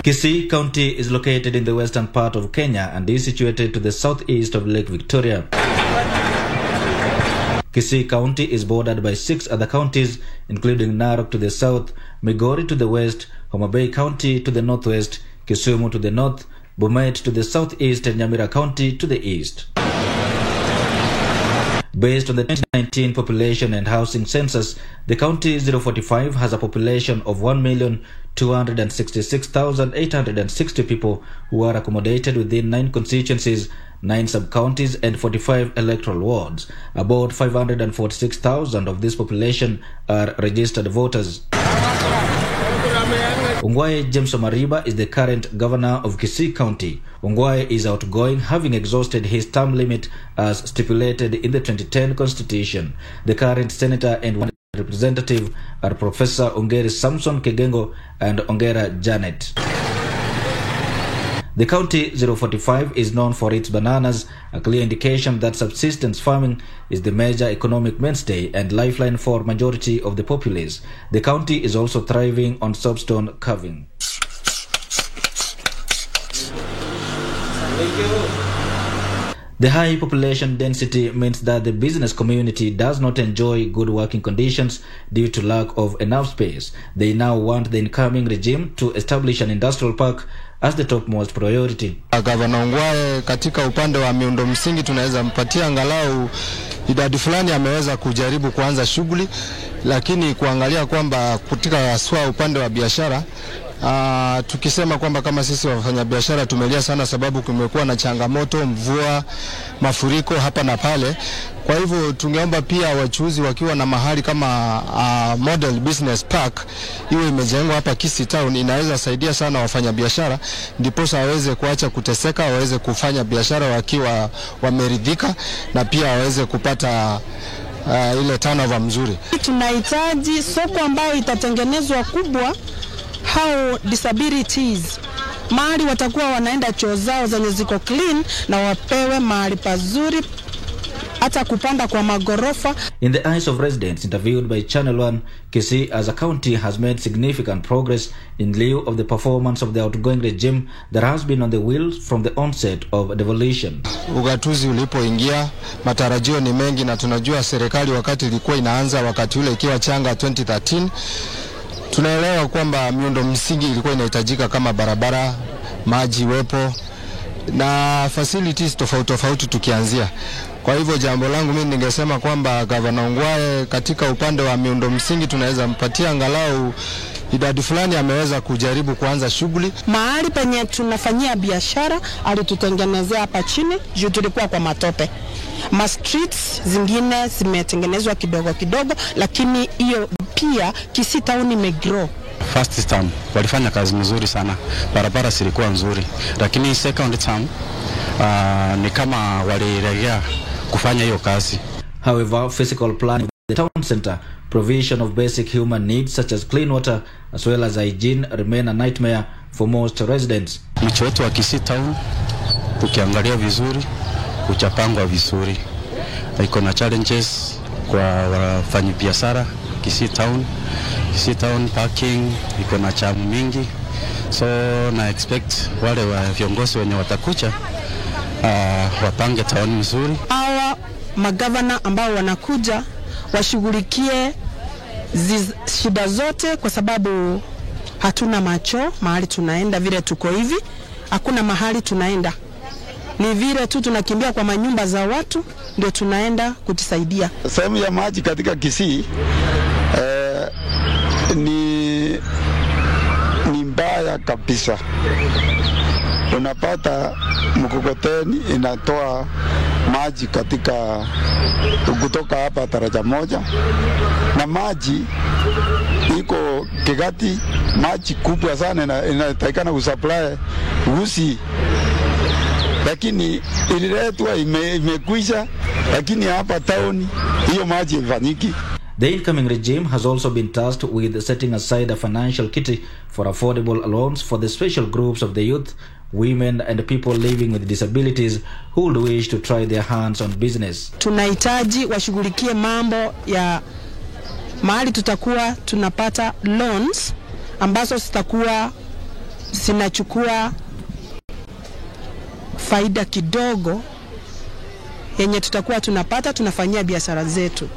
Kisii County is located in the western part of Kenya and is situated to the southeast of Lake Victoria. Kisii County is bordered by 6 other counties, including Narok to the south, Migori to the west, Homa Bay County to the northwest, Kisumu to the north, Bomet to the southeast, and Nyamira County to the east. Based on the 2019 population and housing census, the county 045 has a population of 1,266,860 people who are accommodated within 9 constituencies, 9 sub-counties and 45 electoral wards. About 546,000 of this population are registered voters. Ongwae James Omariba is the current governor of Kisii County. Ongwae is outgoing, having exhausted his term limit as stipulated in the 2010 constitution. The current senator and one representative are Professor Ongeri Samson Kegengo and Ongera Janet. The county 045 is known for its bananas, a clear indication that subsistence farming is the major economic mainstay and lifeline for majority of the populace. The county is also thriving on soapstone carving. The high population density means that the business community does not enjoy good working conditions due to lack of enough space. They now want the incoming regime to establish an industrial park as the topmost priority. Gavana Ongwae katika upande wa miundo msingi tunaweza mpatia angalau idadi fulani, ameweza kujaribu kuanza shughuli, lakini kuangalia kwamba katika haswa upande wa biashara tukisema kwamba kama sisi wafanyabiashara tumelia sana, sababu kumekuwa na changamoto, mvua, mafuriko hapa na pale. Kwa hivyo tungeomba pia wachuuzi wakiwa na mahali kama model business park iwe imejengwa hapa Kisii Town, inaweza saidia sana wafanyabiashara, ndipo waweze kuacha kuteseka, waweze kufanya biashara wakiwa wameridhika na pia waweze kupata ile turnover mzuri. Tunahitaji soko ambayo itatengenezwa kubwa, how disabilities mahali watakuwa wanaenda choo zao zenye ziko clean na wapewe mahali pazuri hata kupanda kwa magorofa. In the eyes of residents interviewed by Channel 1, Kisii as a county has made significant progress in lieu of the performance of the outgoing regime that has been on the wheels from the onset of devolution. Ugatuzi ulipoingia, matarajio ni mengi, na tunajua serikali wakati ilikuwa inaanza, wakati ule ikiwa changa 2013, tunaelewa kwamba miundo msingi ilikuwa inahitajika kama barabara, maji wepo na facilities tofauti tukianzia. Kwa hivyo jambo langu mimi ningesema kwamba Gavana Ongwae katika upande wa miundo msingi tunaweza mpatia angalau idadi fulani, ameweza kujaribu kuanza shughuli. Mahali penye tunafanyia biashara alitutengenezea hapa chini, juu tulikuwa kwa matope. Ma streets zingine zimetengenezwa kidogo, lakini hiyo pia Kisii Town imegrow. First term walifanya kazi nzuri sana, barabara zilikuwa nzuri, lakini second term ni kama waliregea kufanya hiyo kazi. However, physical planning of the town center, provision of basic human needs such as clean water as well as hygiene remain a nightmare for most residents. Mji wetu wa Kisii Town ukiangalia vizuri, uchapangwa vizuri, iko na challenges kwa wafanyabiashara. Kisii Town parking iko na chamu mingi, so na expect wale wa viongozi wenye watakuja wapange town mzuri. Hawa magavana ambao wanakuja washughulikie shida zote, kwa sababu hatuna macho mahali tunaenda. Vile tuko hivi, hakuna mahali tunaenda, ni vile tu tunakimbia kwa manyumba za watu ndio tunaenda kutusaidia. Sehemu ya maji katika Kisii ni mbaya kabisa. Unapata mkokoteni inatoa maji kutoka hapa daraja moja, na maji iko Kigati, maji kubwa sana inatakikana kusupply Gusii, lakini ililetwa imekwisha, lakini hapa town hiyo maji ifanyiki. The incoming regime has also been tasked with setting aside a financial kitty for affordable loans for the special groups of the youth, women and people living with disabilities who would wish to try their hands on business. Tunahitaji washughulikie mambo ya mahali tutakuwa tunapata loans ambazo zitakuwa zinachukua faida kidogo yenye tutakuwa tunapata, tunafanyia biashara zetu.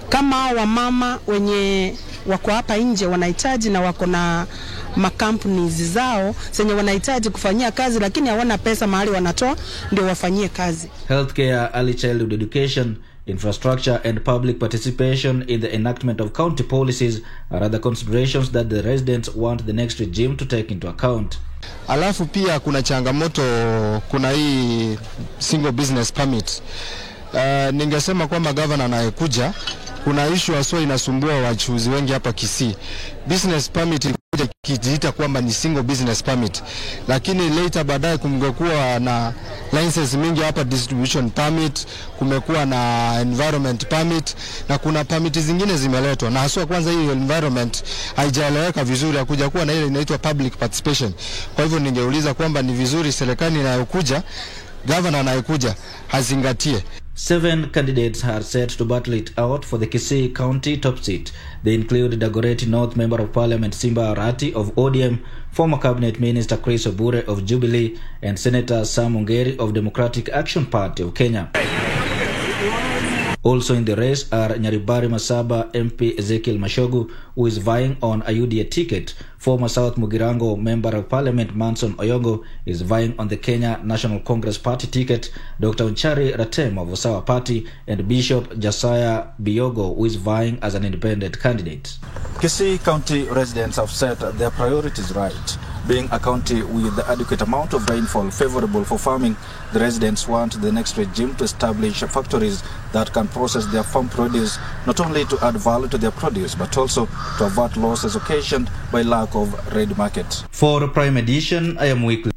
Kama wamama wenye wako hapa nje wanahitaji na wako na makampuni zao zenye wanahitaji kufanyia kazi, lakini hawana pesa mahali wanatoa ndio wafanyie kazi. Healthcare, early childhood education, infrastructure and public participation in the enactment of county policies are other considerations that the residents want the next regime to take into account. Alafu pia kuna changamoto, kuna hii single business permit. Ningesema kwamba governor anayekuja, kuna issue aswa inasumbua wachuuzi wengi hapa Kisii. Business permit ilikuja kijiita kwamba ni single business permit, lakini later baadaye kumekuwa na license mingi hapa, distribution permit, kumekuwa na environment permit, na kuna permit zingine zimeletwa, na haswa kwanza hiyo environment haijaeleweka vizuri, hakuja kuwa na ile inaitwa public participation. Kwa hivyo ningeuliza kwamba ni vizuri serikali inayokuja, governor anayekuja hazingatie. 7 candidates are set to battle it out for the Kisii County top seat. They include Dagoretti North Member of Parliament Simba Arati of ODM, former Cabinet Minister Chris Obure of Jubilee, and Senator Sam Ongeri of Democratic Action Party of Kenya. Also in the race are Nyaribari Masaba MP Ezekiel Mashogu, who is vying on a UDA ticket. Former South Mugirango Member of Parliament Manson Oyongo is vying on the Kenya National Congress Party ticket. Dr. Unchari Ratem of Usawa Party, and Bishop Josiah Biogo, who is vying as an independent candidate. Kisii County residents have set their priorities right. Being a county with the adequate amount of rainfall favorable for farming, the residents want the next regime to establish factories that can process their farm produce, not only to add value to their produce, but also to avert losses occasioned by lack of red market. For Prime Edition, I am Weekly.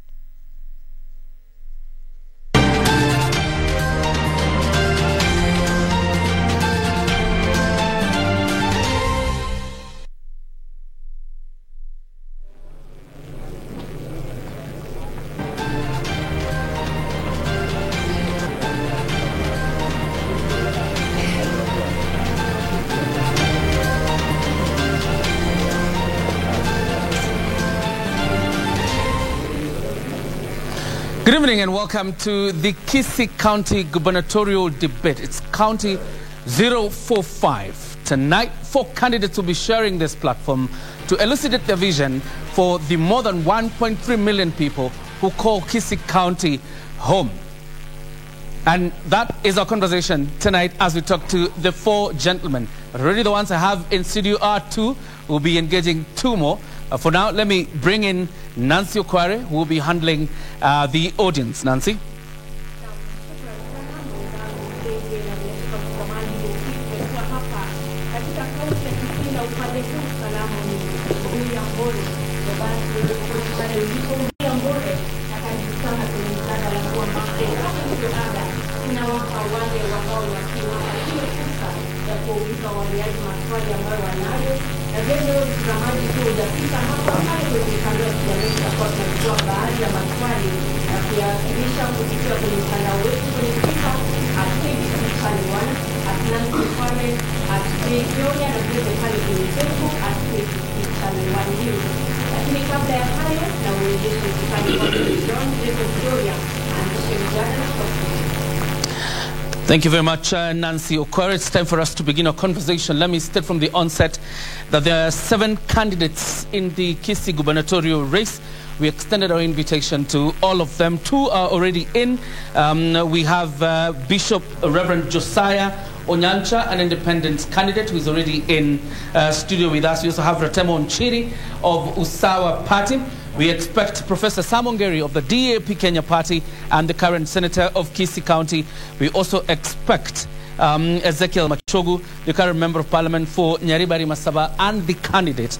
Good evening and welcome to the Kisii County gubernatorial debate. It's County 045. Tonight, 4 candidates will be sharing this platform to elucidate their vision for the more than 1.3 million people who call Kisii County home. And that is our conversation tonight as we talk to the 4 gentlemen. Already the ones I have in studio are 2. We'll be engaging 2 more. For now, let me bring in Nancy Okware, who will be handling the audience. Nancy. Thank you very much, Nancy Okware. It's time for us to begin our conversation. Let me state from the onset that there are 7 candidates in the Kisii gubernatorial race. We extended our invitation to all of them. 2 are already in. We have Bishop Reverend Josiah Onyancha, an independent candidate who is already in studio with us. We also have Ratemo Nchiri of Usawa Party. We expect Professor Sam Ongeri of the DAP Kenya Party and the current Senator of Kisii County. We also expect Ezekiel Mashogu, the current Member of Parliament for Nyaribari Masaba, and the candidate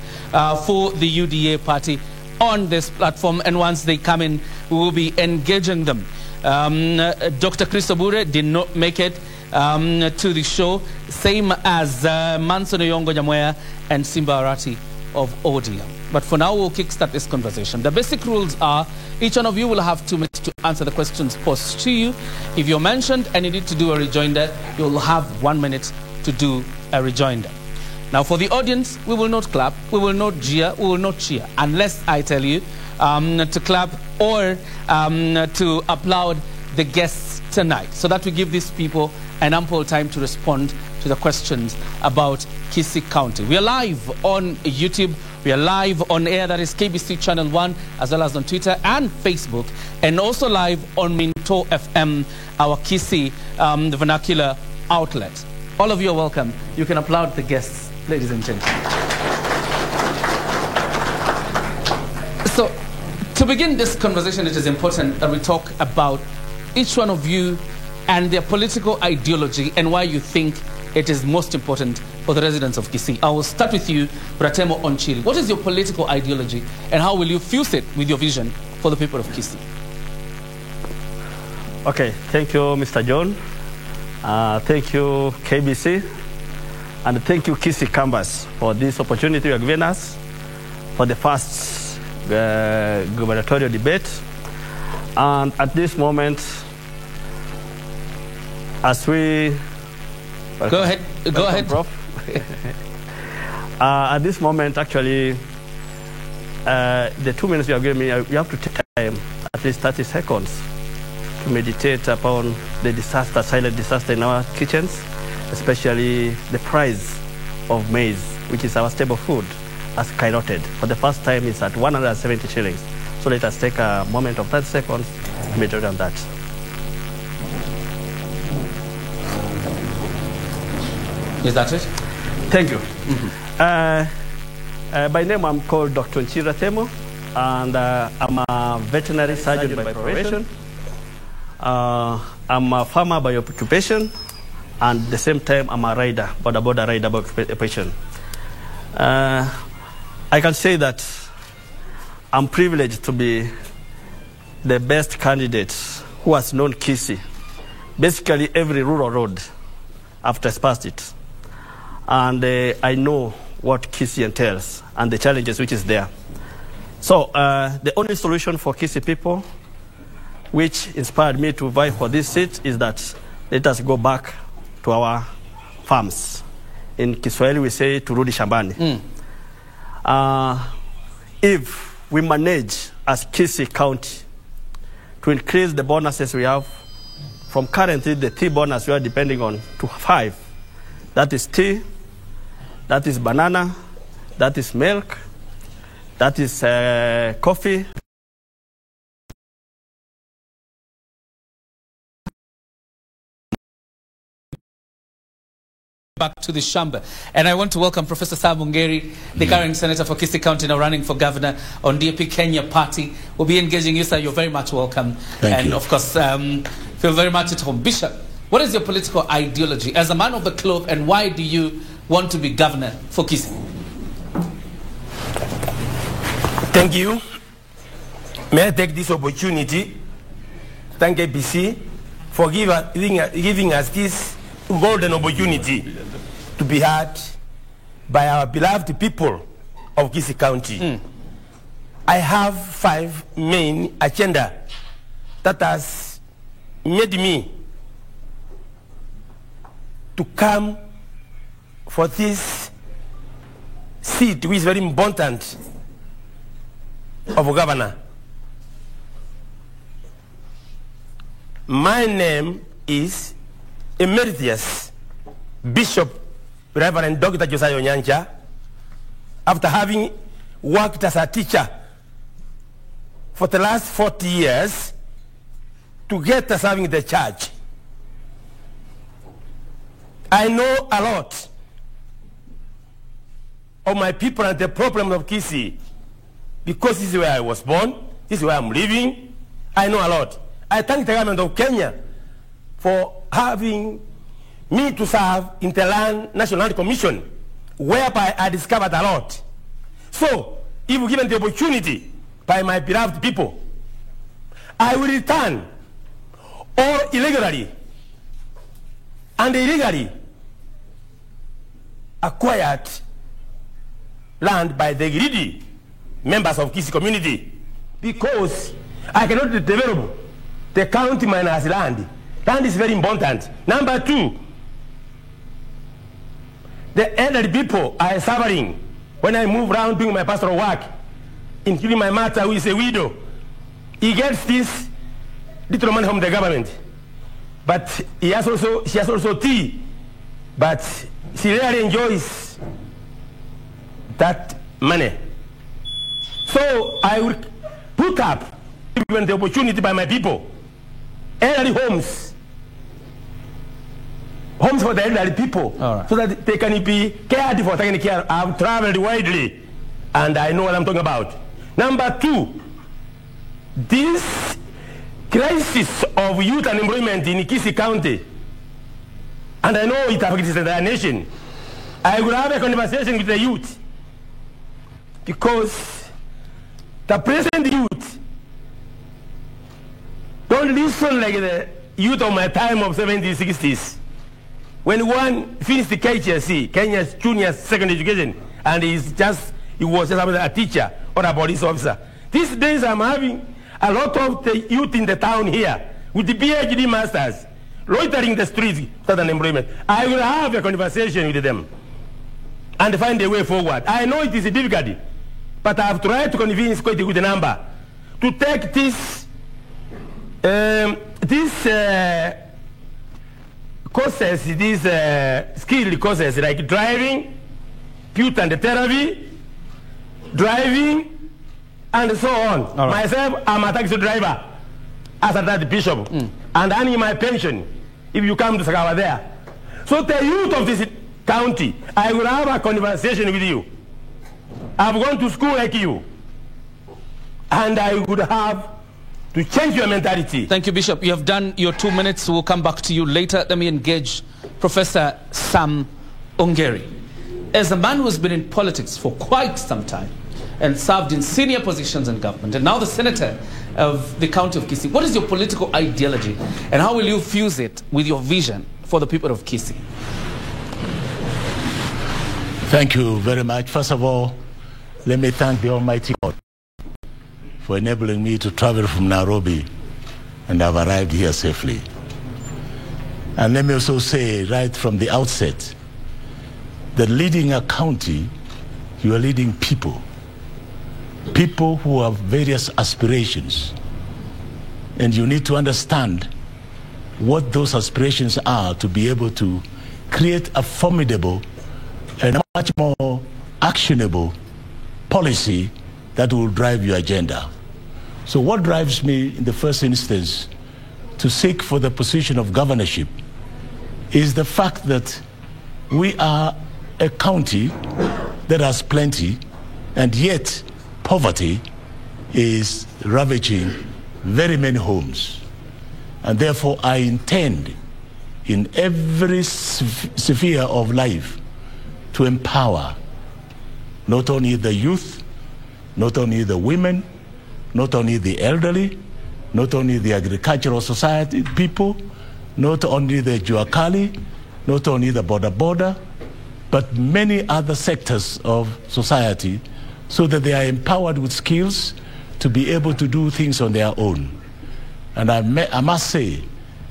for the UDA Party on this platform. And once they come in, we will be engaging them. Dr. Chris Obure did not make it to the show, same as Manson Oyongo Nyamweya and Simba Arati of ODM. But for now, we'll kickstart this conversation. The basic rules are each one of you will have 2 minutes to answer the questions posed to you. If you're mentioned and you need to do a rejoinder, you'll have 1 minute to do a rejoinder. Now, for the audience, we will not clap, we will not jeer, we will not cheer, unless I tell you to clap or to applaud the guests tonight, so that we give these people an ample time to respond to the questions about Kisii County. We are live on YouTube. We are live on air, that is KBC Channel 1, as well as on Twitter and Facebook, and also live on Minto FM, our Kisii the vernacular outlet. All of you are welcome. You can applaud the guests, ladies and gentlemen. So, to begin this conversation, it is important that we talk about each one of you and their political ideology and why you think it is most important for the residents of Kisii. I will start with you, Bratemo Onchiri. What is your political ideology and how will you fuse it with your vision for the people of Kisii? Okay, thank you, Mr. John. Thank you, KBC. And thank you, Kisii Canvas, for this opportunity you have given us for the first gubernatorial debate. And at this moment, as we... Go ahead. Prof. At this moment, actually, the 2 minutes you have given me, you have to take time, at least 30 seconds, to meditate upon the disaster, silent disaster in our kitchens, especially the price of maize, which is our staple food, has skyrocketed. For the first time, it's at 170 shillings. So let us take a moment of 30 seconds to meditate on that. Is that it? Thank you. By name, I'm called Dr. Nchira Temo, and I'm a veterinary surgeon by profession. I'm a farmer by occupation, and at the same time, I'm a rider, border rider by occupation. I can say that I'm privileged to be the best candidate who has known Kisii. Basically, every rural road, I've trespassed it. And I know what Kisii entails and the challenges which is there. So the only solution for Kisii people, which inspired me to vie for this seat, is that let us go back to our farms. In Kiswahili, we say turudi shambani. If we manage as Kisii County to increase the bonuses we have from currently the 3 bonus we are depending on to 5, that is tea, that is banana, that is milk, that is coffee. Back to the chamber. And I want to welcome Professor Sam Mungeri, the current senator for Kisii County, now running for governor on DAP Kenya party. We'll be engaging you, sir. You're very much welcome. Thank you. Of course, feel very much at home. Bishop, what is your political ideology as a man of the cloth, and why do you want to be governor for Kisii? Thank you. May I take this opportunity to thank ABC for giving us this golden opportunity to be heard by our beloved people of Kisii County. I have 5 main agenda that has made me to come for this seat, which is very important, of governor. My name is Emeritus Bishop Reverend Dr. Josiah Onyancha. After having worked as a teacher for the last 40 years to get to serving the church, I know a lot of my people and the problems of Kisii, because this is where I was born, this is where I'm living. I know a lot. I thank the government of Kenya for having me to serve in the Land National Land Commission, whereby I discovered a lot. So, if given the opportunity by my beloved people, I will return all illegally and illegally acquired land by the greedy members of Kisii community, because I cannot develop the county minus land. Land is very important. Number 2, The elderly people are suffering when I move around doing my pastoral work, including my mother who is a widow. He gets this little money from the government, but she has also tea, but she rarely enjoys that money. So I will put up, given the opportunity by my people, elderly homes for the elderly people, so that they can be cared for, taken care. I've traveled widely, and I know what I'm talking about. Number two, this crisis of youth unemployment in Kisii County, and I know it affects the entire nation. I will have a conversation with the youth, because the present youth don't listen like the youth of my time of 70s, 60s. When one finished the KHSC, Kenya's Junior Secondary Education, and he was just a teacher or a police officer. These days I'm having a lot of the youth in the town here with the PhD masters loitering the streets without unemployment. I will have a conversation with them and find a way forward. I know it is a difficulty, but I have tried to convince quite a good number to take this courses, these skilled courses like driving, computer and therapy, driving, and so on. Right. Myself, I'm a taxi driver as a bishop, and earning my pension if you come to Sakawa there. So the youth of this county, I will have a conversation with you. I've gone to school like you, and I would have to change your mentality. Thank you, Bishop. You have done your 2 minutes. We'll come back to you later. Let me engage Professor Sam Ongeri. As a man who has been in politics for quite some time and served in senior positions in government, and now the senator of the county of Kisii, what is your political ideology, and how will you fuse it with your vision for the people of Kisii? Thank you very much. First of all, let me thank the Almighty God for enabling me to travel from Nairobi, and I've arrived here safely. And let me also say right from the outset that leading a county, you are leading people. People who have various aspirations. And you need to understand what those aspirations are to be able to create a formidable and much more actionable policy that will drive your agenda. So what drives me in the first instance to seek for the position of governorship is the fact that we are a county that has plenty, and yet poverty is ravaging very many homes. And therefore I intend in every sphere of life to empower not only the youth, not only the women, not only the elderly, not only the agricultural society people, not only the Juakali, not only the border, but many other sectors of society, so that they are empowered with skills to be able to do things on their own. And I must say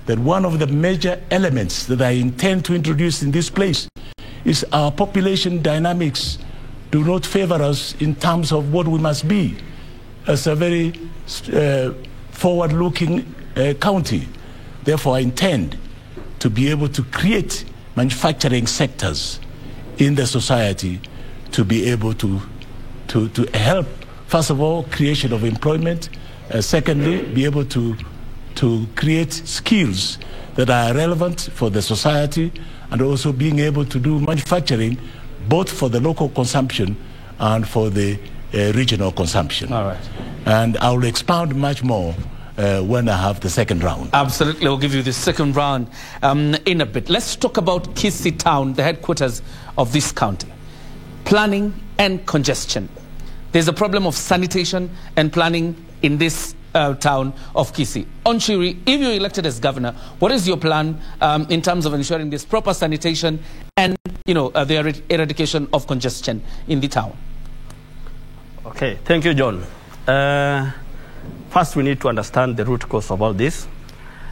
that one of the major elements that I intend to introduce in this place is our population dynamics do not favor us in terms of what we must be as a very forward-looking county. Therefore, I intend to be able to create manufacturing sectors in the society to be able to help, first of all, creation of employment, secondly, be able to create skills that are relevant for the society, and also being able to do manufacturing both for the local consumption and for the regional consumption. All right. And I will expound much more when I have the second round. Absolutely, we'll give you the second round in a bit. Let's talk about Kisii Town, the headquarters of this county. Planning and congestion. There's a problem of sanitation and planning in this town of Kisii. Onchiri, if you're elected as governor, what is your plan in terms of ensuring this proper sanitation and the eradication of congestion in the town? Okay, thank you, John. First, we need to understand the root cause of all this.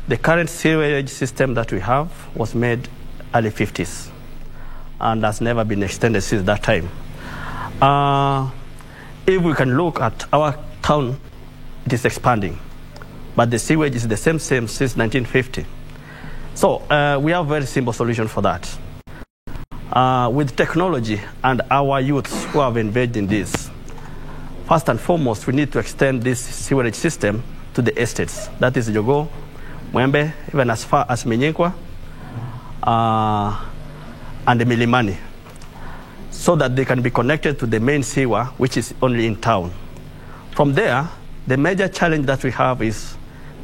The current sewage system that we have was made early 50s. and has never been extended since that time. If we can look at our town, it is expanding, but the sewage is the same since 1950. So we have a very simple solution for that. With technology and our youths who have engaged in this, first and foremost, we need to extend this sewerage system to the estates. That is Jogo, Mwembe, even as far as Minyinkwa, and the Milimani, so that they can be connected to the main sewer, which is only in town. From there, the major challenge that we have is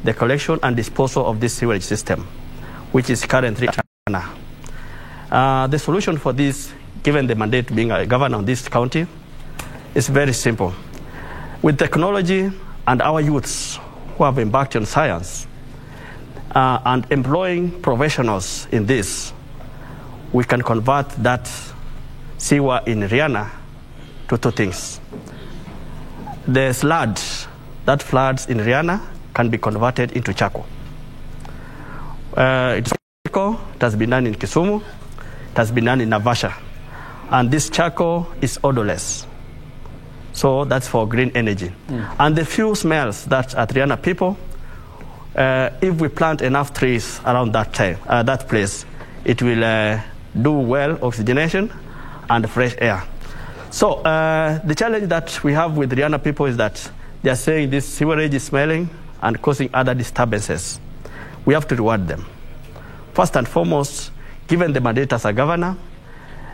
the collection and disposal of this sewerage system, which is currently the solution for this, given the mandate being a governor of this county, is very simple. With technology and our youths who have embarked on science and employing professionals in this, we can convert that sewer in Riana to two things. The sludge that floods in Riana can be converted into charcoal. It has been done in Kisumu, it has been done in Naivasha, and this charcoal is odorless. So that's for green energy. And the few smells that at Riana people, if we plant enough trees around that place, it will do well oxygenation and fresh air. So the challenge that we have with Riana people is that they are saying this sewerage is smelling and causing other disturbances. We have to reward them. First and foremost, given the mandate as a governor,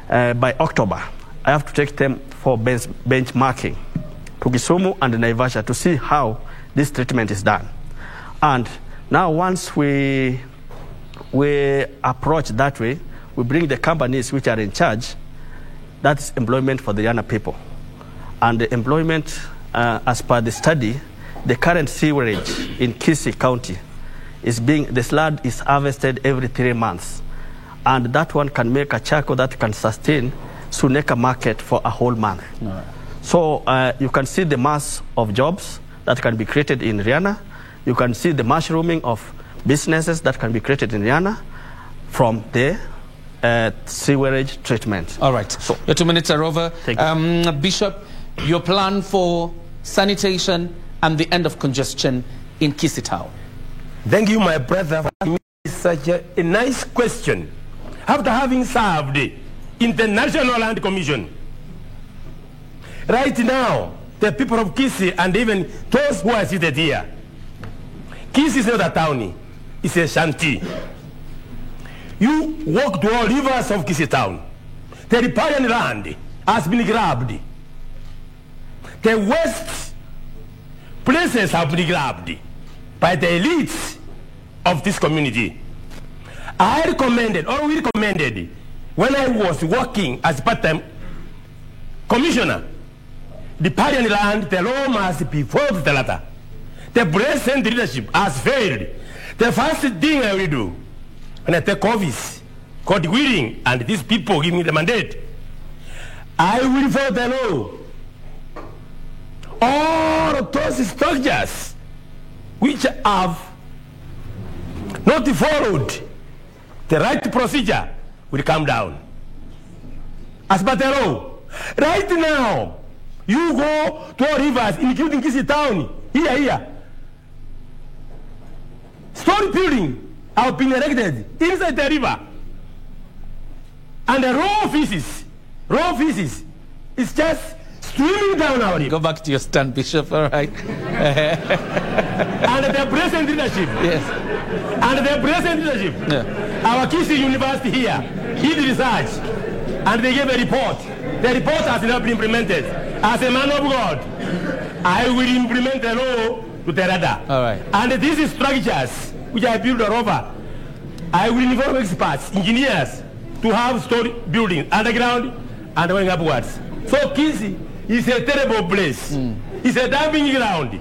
by October, I have to take them for benchmarking to Kisumu and Naivasha to see how this treatment is done. And now once we approach that way, we bring the companies which are in charge. That's employment for the Riana people. And the employment, as per the study, the current sewerage in Kisii County the sludge is harvested every 3 months. And that one can make a charcoal that can sustain Suneka market for a whole month. Right. So you can see the mass of jobs that can be created in Riana. You can see the mushrooming of businesses that can be created in Riana from the sewerage treatment. All right. So your 2 minutes are over. Thank you. Bishop, your plan for sanitation and the end of congestion in Kisii town. Thank you, my brother, for asking me such a nice question. After having served in the National Land Commission, right now, the people of Kisii and even those who are seated here, Kisii is not a town, it's a shanty. You walk to all rivers of Kisii town. The riparian land has been grabbed. The west places have been grabbed by the elites of this community. I recommended, or we recommended, when I was working as part-time commissioner, the riparian land, the law must be followed the latter. The present leadership has failed. The first thing I will do when I take office, God willing, and these people give me the mandate, I will follow the law. All of those structures which have not followed the right procedure will come down. As per the law, right now, you go to all rivers, including Kisii town, here. Story building have been erected inside the river. And the raw feces is just streaming down our river. Go back to your stand, Bishop, all right. And the present leadership. Yes. And the present leadership. Yeah. Our Kisii University here did research and they gave a report. The report has not been implemented. As a man of God, I will implement the law to the radar. All right. And these structures which I built all over, I will involve experts, engineers, to have story building underground and going upwards. So Kisii is a terrible place. It's a dumping ground.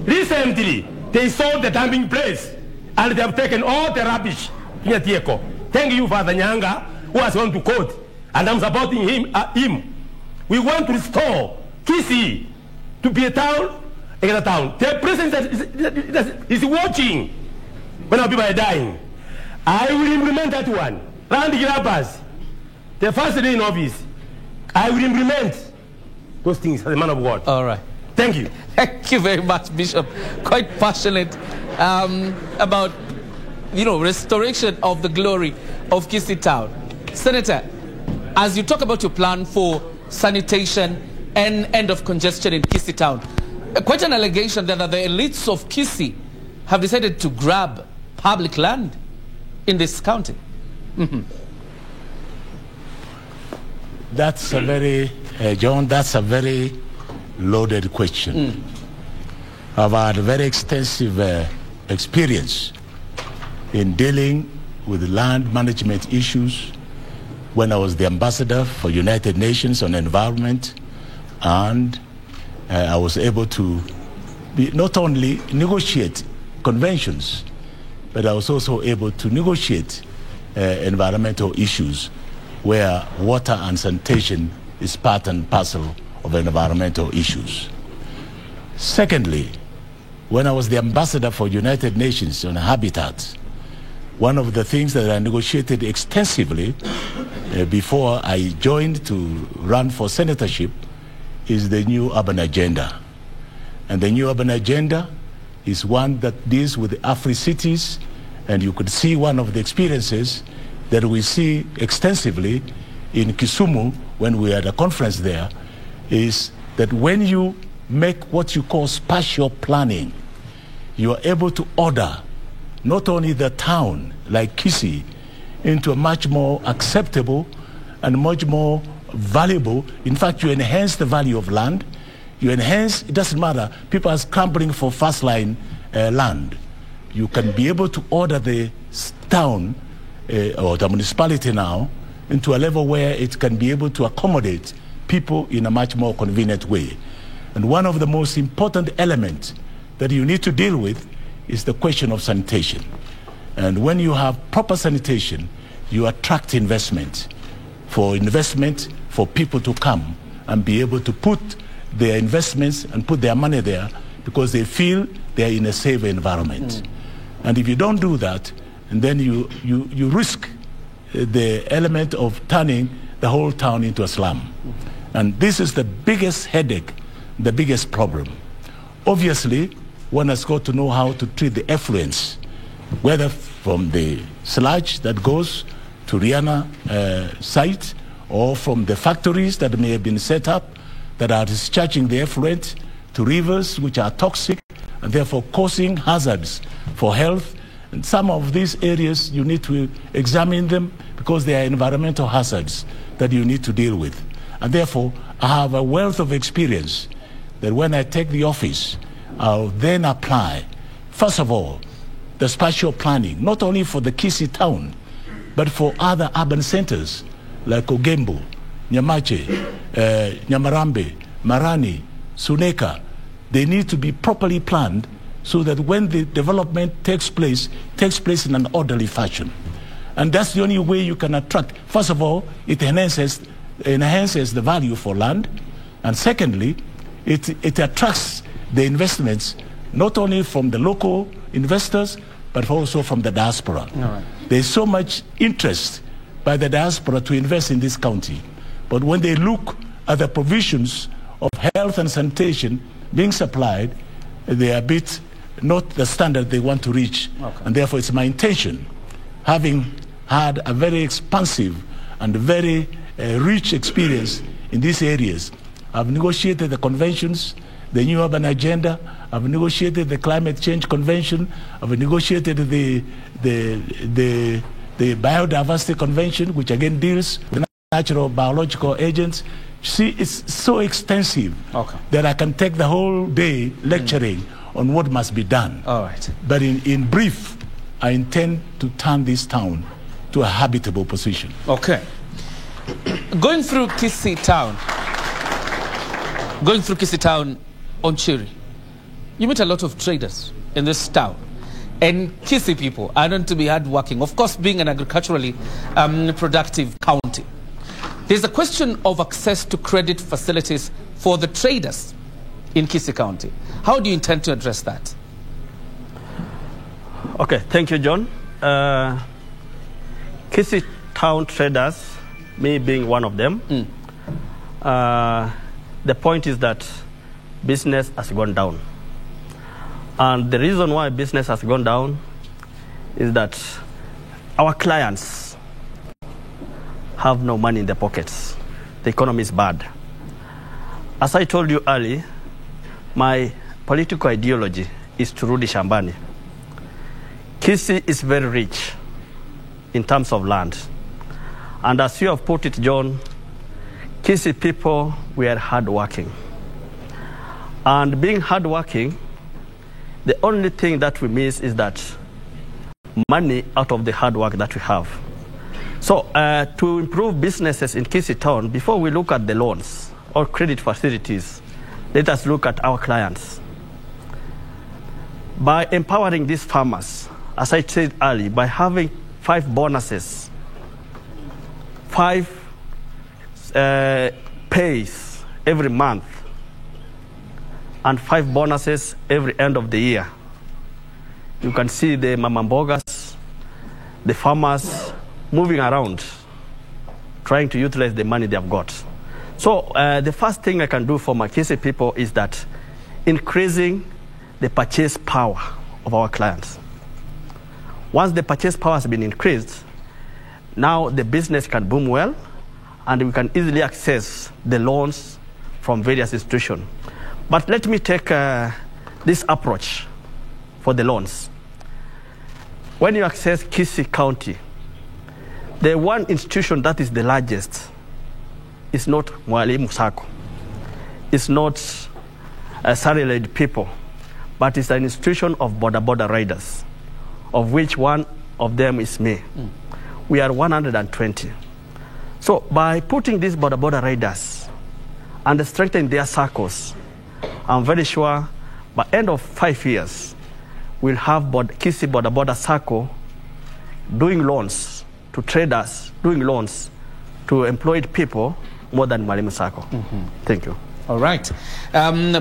Recently, they sold the dumping place and they have taken all the rubbish in Tieko. Thank you, Father Nyanga, who has gone to court, and I'm supporting him. We want to restore Kisii to be a town, a town. The president is watching when our people are dying. I will implement that one. Land grabbers, the first day in office, I will implement those things as a man of God. All right. Thank you. Thank you very much, Bishop. Quite passionate about, restoration of the glory of Kisii Town. Senator, as you talk about your plan for sanitation and end of congestion in Kisii Town, quite an allegation that the elites of Kisii have decided to grab public land in this county. That's a very, John, that's a very loaded question. I've had a very extensive experience in dealing with land management issues when I was the ambassador for United Nations on environment, and I was able to not only negotiate conventions, but I was also able to negotiate environmental issues where water and sanitation is part and parcel of environmental issues. Secondly, when I was the ambassador for United Nations on Habitat, one of the things that I negotiated extensively before I joined to run for senatorship is the new urban agenda. And the new urban agenda is one that deals with the Afri-cities, and you could see one of the experiences that we see extensively in Kisumu when we had a conference there is that when you make what you call spatial planning, you are able to order not only the town like Kisii into a much more acceptable and much more valuable. In fact, you enhance the value of land. You enhance, it doesn't matter, people are scrambling for first line land. You can be able to order the town or the municipality now into a level where it can be able to accommodate people in a much more convenient way. And one of the most important elements that you need to deal with is the question of sanitation. And when you have proper sanitation, you attract investment for people to come and be able to put their investments and put their money there because they feel they are in a safe environment. And if you don't do that, and then you risk the element of turning the whole town into a slum. And this is the biggest headache, the biggest problem. Obviously, one has got to know how to treat the effluents, whether from the sludge that goes to Rihanna site or from the factories that may have been set up that are discharging the effluent to rivers which are toxic and therefore causing hazards for health. And some of these areas you need to examine them because they are environmental hazards that you need to deal with. And therefore, I have a wealth of experience that when I take the office, I'll then apply, first of all, the spatial planning, not only for the Kisii town, but for other urban centers like Ogembo, Nyamache, Nyamarambe, Marani, Suneka. They need to be properly planned so that when the development takes place in an orderly fashion. And that's the only way you can attract. First of all, it enhances the value for land. And secondly, it attracts the investments not only from the local investors, but also from the diaspora. Right. There's so much interest by the diaspora to invest in this county. But when they look at the provisions of health and sanitation being supplied, they are a bit not the standard they want to reach. Okay. And therefore it's my intention, having had a very expansive and very rich experience in these areas. I've negotiated the conventions, the new urban agenda, I've negotiated the climate change convention, I've negotiated the biodiversity convention, which again deals with natural biological agents. See, it's so extensive that I can take the whole day lecturing on what must be done. All right. But in brief, I intend to turn this town to a habitable position. Okay. Going through Kisii Town on Chiri, you meet a lot of traders in this town. And Kisii people are known to be hardworking, of course, being an agriculturally productive county. There's a question of access to credit facilities for the traders in Kisii County. How do you intend to address that? Okay, thank you, John. Kisii Town traders me being one of them. The point is that business has gone down. And the reason why business has gone down is that our clients have no money in their pockets. The economy is bad. As I told you earlier, my political ideology is to Rudi Shambani. Kisii is very rich in terms of land. And as you have put it, John, Kisii people were hardworking. And being hardworking, the only thing that we miss is that money out of the hard work that we have. So to improve businesses in Kisii town, before we look at the loans or credit facilities, let us look at our clients. By empowering these farmers, as I said earlier, by having 5 bonuses, 5 pays every month, and 5 bonuses every end of the year, you can see the mamambogas, the farmers moving around, trying to utilize the money they have got. So the first thing I can do for my Kisii people is that increasing the purchase power of our clients. Once the purchase power has been increased, now the business can boom well, and we can easily access the loans from various institutions. But let me take this approach for the loans. When you access Kisii County, the one institution that is the largest is not Mwalimu Sacco. It's not salaried people, but it's an institution of border riders, of which one of them is me. We are 120. So by putting these border riders and strengthening their circles, I'm very sure by end of 5 years, we'll have Kisii border Sacco doing loans to traders, doing loans to employed people more than Mwalimu Sacco. Thank you. All right.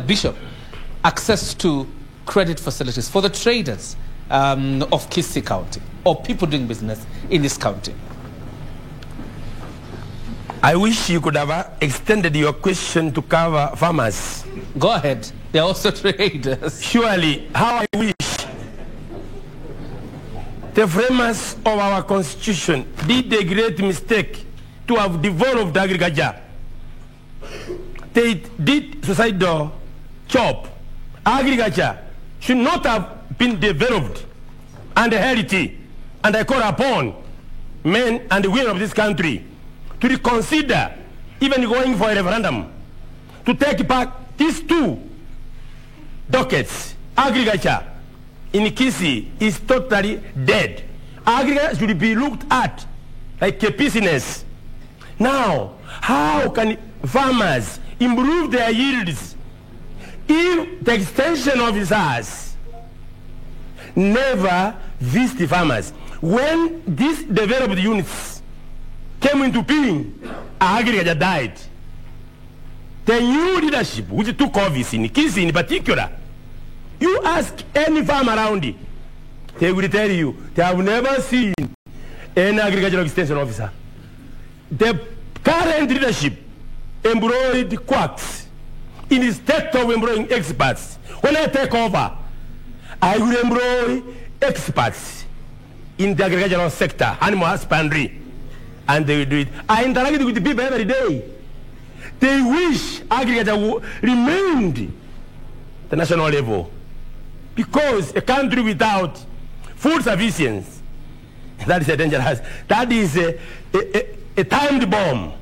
Bishop, access to credit facilities for the traders of Kisii County or people doing business in this county. I wish you could have extended your question to cover farmers. Go ahead. They're also traders. Surely, how I wish the framers of our constitution did a great mistake to have devolved agriculture. They did societal job. Agriculture should not have been developed and healthy. And I call upon men and women of this country to reconsider even going for a referendum to take back these 2 dockets. Agriculture in Kisii is totally dead. Agriculture should be looked at like a business. Now, how can farmers improve their yields if the extension officers never visit the farmers? When these developed units came into being, agriculture died. The new leadership which took office in Kisii in particular, you ask any farm around it, they will tell you they have never seen an agricultural extension officer. The current leadership employed quacks instead of employing experts. When I take over, I will employ experts in the agricultural sector, animal husbandry, and they will do it. I interact with the people every day. They wish agriculture remained the national level, because a country without food sufficiency, that is a dangerous. That is a timed bomb.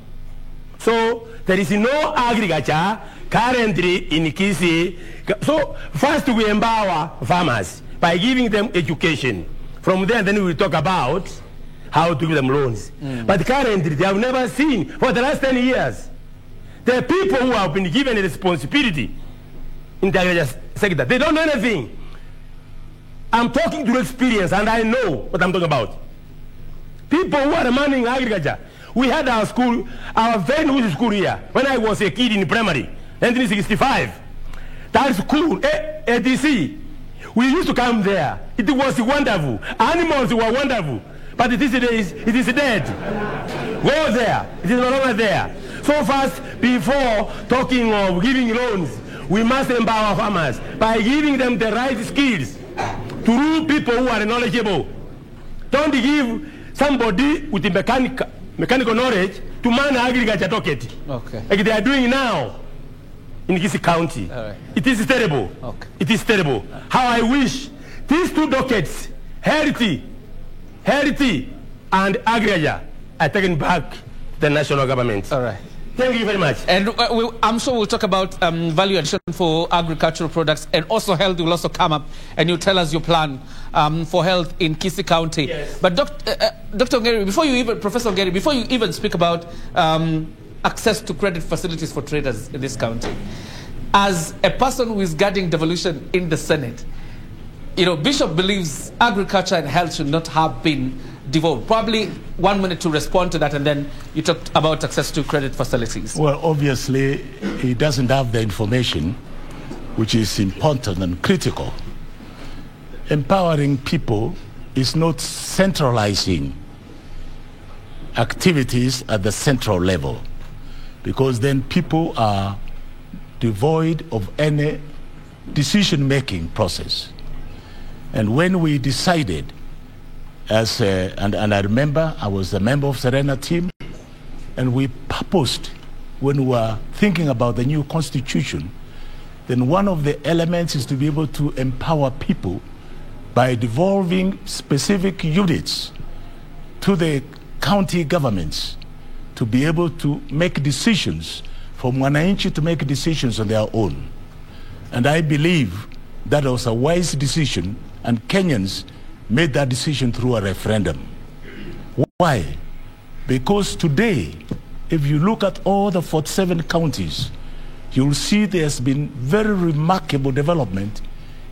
So there is no agriculture currently in Kisii. So first we empower farmers by giving them education. From there, then we will talk about how to give them loans. But currently, they have never seen for the last 10 years. The people who have been given a responsibility in the agriculture sector, they don't know anything. I'm talking to experience, and I know what I'm talking about. People who are managing agriculture. We had our school, our very new school here, when I was a kid in primary, 1965. That school, ADC, we used to come there. It was wonderful. Animals were wonderful. but it is dead. Go there. It is no longer there. So first, before talking of giving loans, we must empower farmers by giving them the right skills to rule people who are knowledgeable. Don't give somebody with the mechanical knowledge to man agriculture docket. Okay. Like they are doing now in Kisii County. All right. It is terrible. Okay. It is terrible. How I wish these two dockets, Herity and agriculture, are taken back to the national government. All right. Thank you very much. And I'm sure we'll talk about value addition for agricultural products, and also health will also come up, and you'll tell us your plan for health in Kisii County. Yes. But Dr. Ongeri, Professor Ongeri, before you even speak about access to credit facilities for traders in this county, as a person who is guarding devolution in the Senate, you know, Bishop believes agriculture and health should not have been devolved. Probably 1 minute to respond to that, and then you talked about access to credit facilities. Well, obviously, he doesn't have the information, which is important and critical. Empowering people is not centralizing activities at the central level, because then people are devoid of any decision-making process. And when we decided, and I remember I was a member of Serena team, and we proposed, when we were thinking about the new constitution, then one of the elements is to be able to empower people by devolving specific units to the county governments to be able to make decisions, from wananchi to make decisions on their own. And I believe that was a wise decision, and Kenyans made that decision through a referendum. Why? Because today, if you look at all the 47 counties, you'll see there's been very remarkable development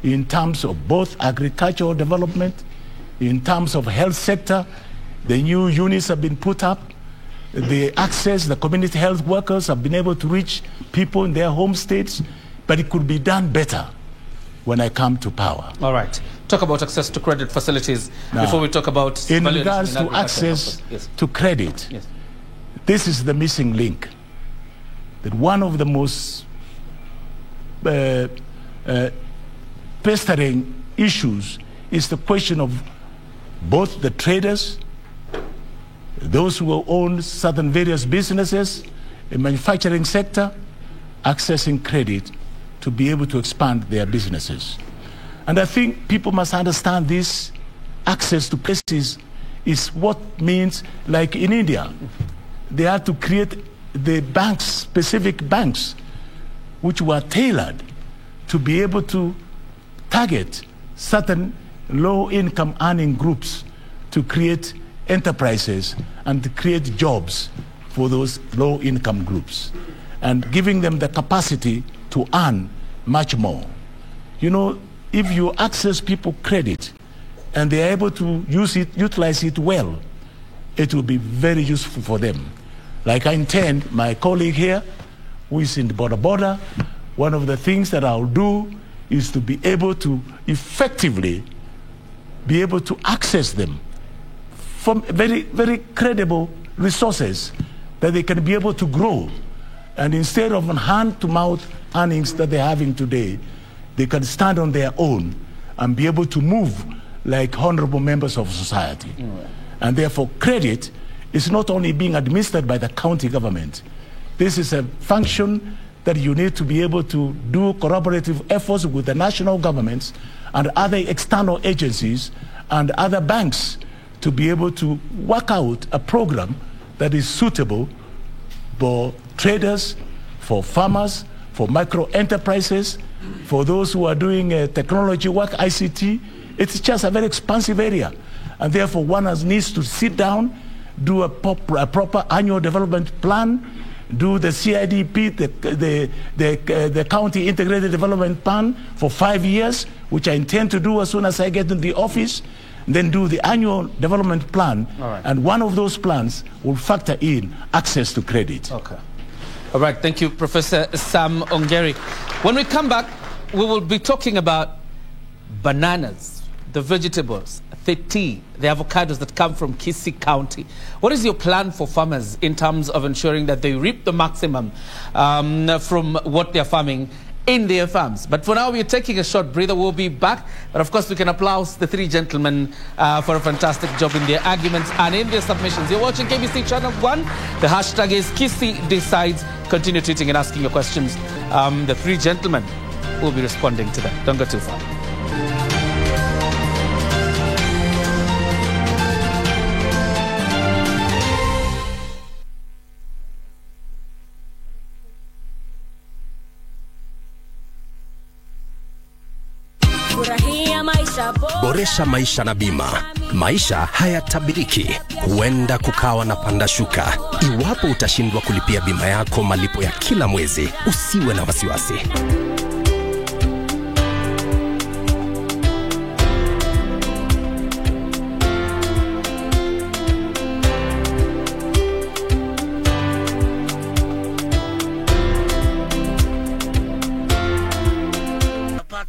in terms of both agricultural development, in terms of health sector. The new units have been put up. The access, the community health workers have been able to reach people in their home states, but it could be done better when I come to power. All right. Talk about access to credit facilities now, before we talk about... In regards to access to credit, this is the missing link. That one of the most pestering issues is the question of both the traders, those who own certain various businesses, the manufacturing sector, accessing credit to be able to expand their businesses. And I think people must understand this access to places is what means, like in India, they had to create the banks, specific banks, which were tailored to be able to target certain low-income earning groups to create enterprises and to create jobs for those low-income groups, and giving them the capacity to earn much more. You know, if you access people credit and they are able to utilize it well, it will be very useful for them. Like I intend, my colleague here, who is in the border, one of the things that I'll do is to be able to effectively be able to access them from very, very credible resources that they can be able to grow. And instead of hand-to-mouth earnings that they're having today, they can stand on their own and be able to move like honorable members of society. And therefore, credit is not only being administered by the county government. This is a function that you need to be able to do collaborative efforts with the national governments and other external agencies and other banks to be able to work out a program that is suitable for traders, for farmers, for micro enterprises, for those who are doing technology work, ICT. It's just a very expansive area. And therefore, one needs to sit down, do a proper annual development plan, do the CIDP, the County Integrated Development Plan for 5 years, which I intend to do as soon as I get in the office, then do the annual development plan. Right. And one of those plans will factor in access to credit. Okay. All right, thank you, Professor Sam Ongeri. When we come back, we will be talking about bananas, the vegetables, the tea, the avocados that come from Kisii County. What is your plan for farmers in terms of ensuring that they reap the maximum from what they're farming in their farms? But for now, we're taking a short breather. We'll be back. But of course, we can applaud the three gentlemen for a fantastic job in their arguments and in their submissions. You're watching KBC Channel 1. The hashtag is Kisii Decides. Continue tweeting and asking your questions. The three gentlemen will be responding to them. Don't go too far. Boresha maisha na bima. Maisha hayatabiriki. Huenda kukawa na panda shuka. Iwapo utashindwa kulipia bima yako malipo ya kila mwezi, usiwe na wasiwasi.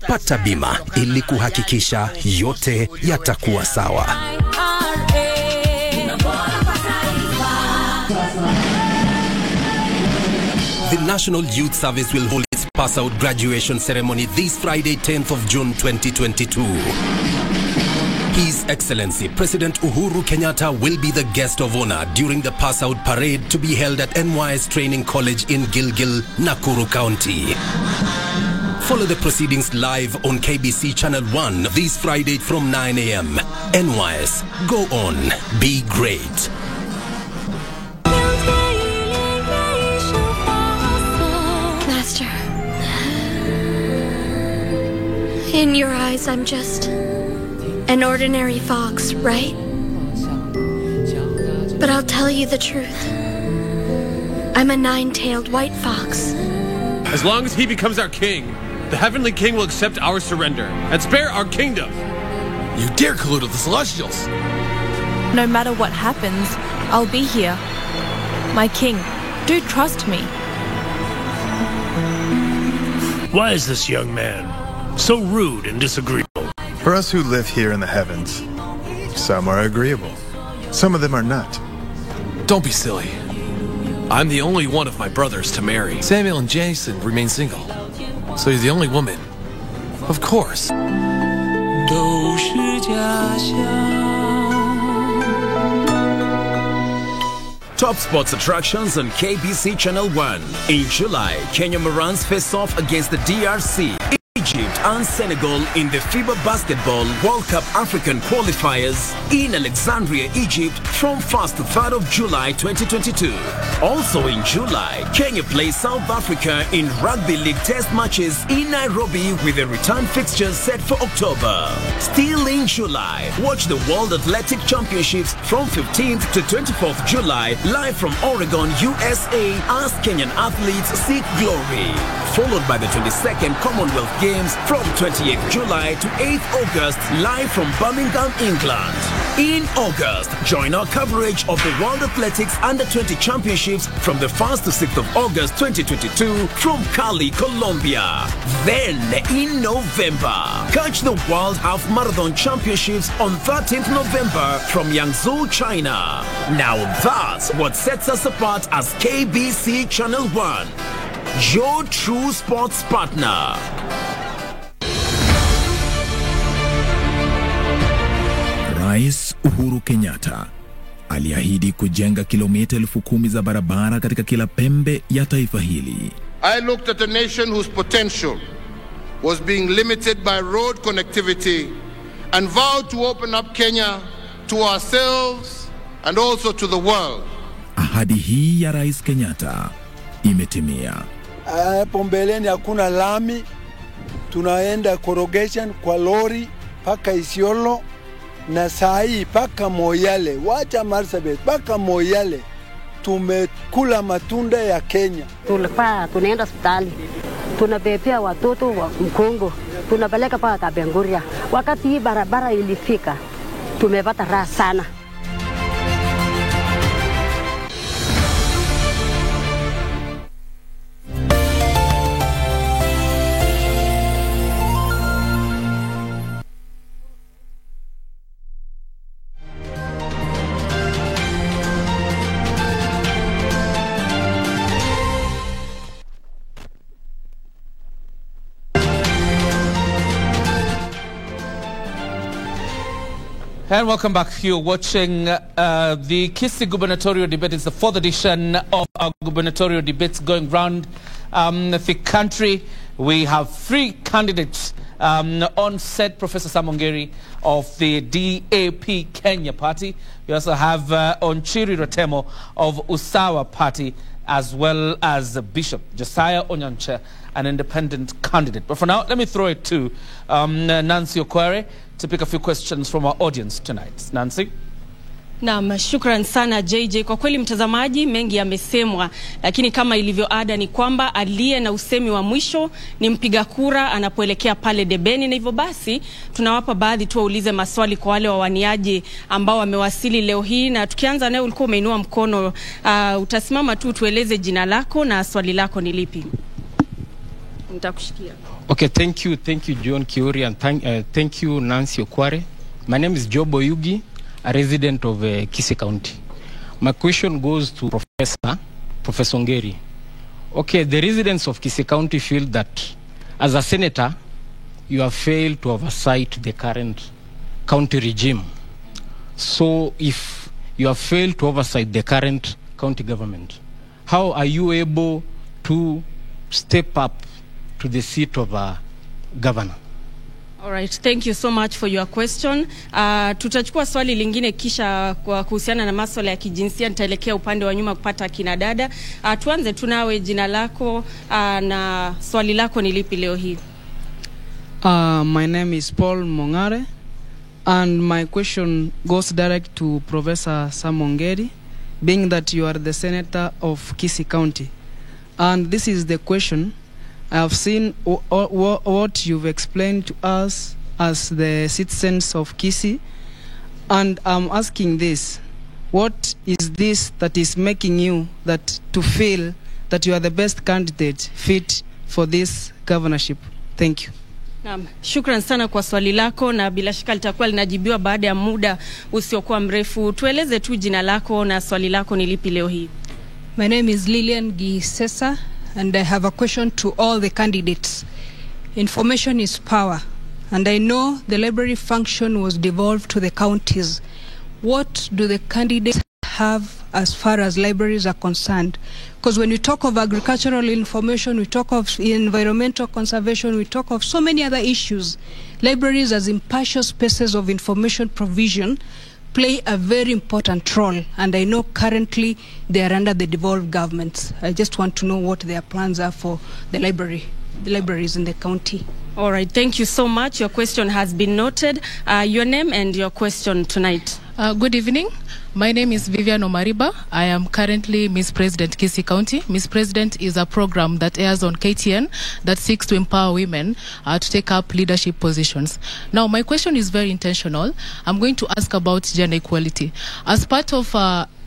Pata bima ili kuhakikisha yote yatakuwa sawa. The National Youth Service will hold its pass-out graduation ceremony this Friday, 10th of June 2022. His Excellency President Uhuru Kenyatta will be the guest of honor during the pass-out parade to be held at NYS Training College in Gilgil, Nakuru County. Follow the proceedings live on KBC Channel 1 this Friday from 9 a.m. NYS, go on, be great. Master, in your eyes, I'm just an ordinary fox, right? But I'll tell you the truth. I'm a nine-tailed white fox. As long as he becomes our king, the Heavenly King will accept our surrender and spare our kingdom. You dare collude with the Celestials? No matter what happens, I'll be here. My king, do trust me. Why is this young man so rude and disagreeable? For us who live here in the heavens, some are agreeable. Some of them are not. Don't be silly. I'm the only one of my brothers to marry. Samuel and Jason remain single. So you're the only woman. Of course. Top sports attractions on KBC Channel 1. In July, Kenya Morans face off against the DRC, Egypt and Senegal in the FIBA Basketball World Cup African Qualifiers in Alexandria, Egypt from 1st to 3rd of July 2022. Also in July, Kenya plays South Africa in Rugby League test matches in Nairobi with a return fixture set for October. Still in July, watch the World Athletic Championships from 15th to 24th July live from Oregon, USA as Kenyan athletes seek glory. Followed by the 22nd Commonwealth Games from 28th July to 8th August live from Birmingham, England. In August, join our coverage of the World Athletics Under-20 Championships from the 1st to 6th of August 2022 from Cali, Colombia. Then in November, catch the World Half Marathon Championships on 13th November from Yangzhou, China. Now that's what sets us apart as KBC Channel 1, your true sports partner. Rais Uhuru Kenyatta aliahidi kujenga kilomita 10,000 za barabara katika kila pembe ya taifa hili. I looked at a nation whose potential was being limited by road connectivity and vowed to open up Kenya to ourselves and also to the world. Ahadi hii ya Rais Kenyatta imetimia. Hapo mbeleni hakuna lami, tunaenda corrugation kwa lori paka Isiolo na saa hii paka Moyale, wacha Marsabit paka Moyale. Tumekula matunda ya Kenya. Tulikuwa tunaenda hospitali, tunabebea watoto wa Mkongo, tunapeleka paka Kapenguria. Wakati hii barabara ilifika, tumepata raha sana. And welcome back. You're watching the Kisii gubernatorial debate. It's the 4th edition of our gubernatorial debates going round the country. We have 3 candidates on set. Professor Sam Ongeri of the DAP Kenya Party. We also have Onchiri Rotemo of Usawa Party, as well as Bishop Josiah Onyancha, an independent candidate. But for now, let me throw it to Nancy Okware to pick a few questions from our audience tonight. Nancy? Naam, shukran sana JJ. Kwa kweli mtazamaji, mengi yamesemwa, lakini kama ilivyo ada ni kwamba aliye na usemi wa mwisho ni mpiga kura anapoelekea pale debeni, na hivyo basi tunawapa baadhi tu waulize maswali kwa wale wawaniaji ambao wamewasili leo hii. Na tukianza naye, ulikuwa umeinua mkono, utasimama tu tueleze jina lako na swali lako ni lipi. Nitakushikia. Okay, thank you John Kiuri, and thank you Nancy Okware. My name is Jobo Yugi, a resident of Kisii County. My question goes to Professor Ongeri. Okay, the residents of Kisii County feel that as a senator, you have failed to oversight the current county regime. So if you have failed to oversight the current county government, how are you able to step up to the seat of a governor? All right, thank you so much for your question. Tutachukua swali lingine kisha kwa kuhusiana na masuala ya kijinsia nitaelekea upande wa nyuma kupata kina dada. Tuanze tunawe, jina lako na swali lako ni lipi leo hii? My name is Paul Mongare, and my question goes direct to Professor Sam Ongeri, being that you are the senator of Kisii County. And this is the question. I have seen what you've explained to us as the citizens of Kisii, and I'm asking this: what is this that is making you to feel that you are the best candidate fit for this governorship? Thank you. Naam, shukran sana kwa swali lako, na bila shaka litakuwa linajibiwa baada ya muda usiokuwa mrefu. Tueleze tu jina lako na swali lako ni lipi leo hii? My name is Lillian Gisesa, and I have a question to all the candidates. Information is power, and I know the library function was devolved to the counties. What do the candidates have as far as libraries are concerned? Because when we talk of agricultural information, we talk of environmental conservation, we talk of so many other issues. Libraries as impartial spaces of information provision play a very important role, and I know currently they are under the devolved governments. I just want to know what their plans are for the libraries in the county. All right, thank you so much. Your question has been noted. Your name and your question tonight. Good evening. My name is Vivian Omariba. I am currently Miss President Kisii County. Miss President is a program that airs on KTN that seeks to empower women to take up leadership positions. Now, my question is very intentional. I'm going to ask about gender equality. As part of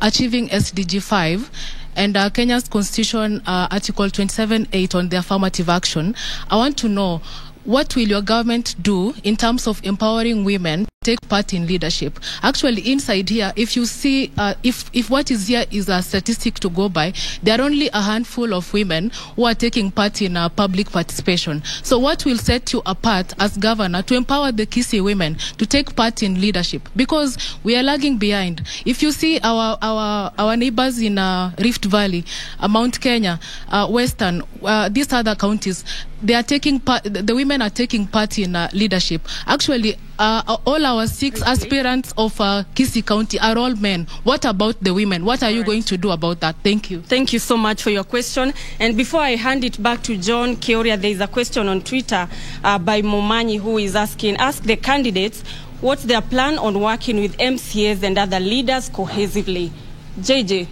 achieving SDG 5, and Kenya's Constitution Article 27(8) on the affirmative action, I want to know, what will your government do in terms of empowering women to take part in leadership? Actually, inside here, if you see, if what is here is a statistic to go by, there are only a handful of women who are taking part in public participation. So what will set you apart as governor to empower the Kisii women to take part in leadership? Because we are lagging behind. If you see our neighbors in Rift Valley, Mount Kenya, Western, these other counties, they are taking part, the women are taking part in leadership. Actually, all our 6 aspirants of Kisii County are all men. What about the women? What are you going to do about that? Thank you. Thank you so much for your question. And before I hand it back to John Kioria, there is a question on Twitter by Momanyi, who is asking, ask the candidates what's their plan on working with MCAs and other leaders cohesively. JJ.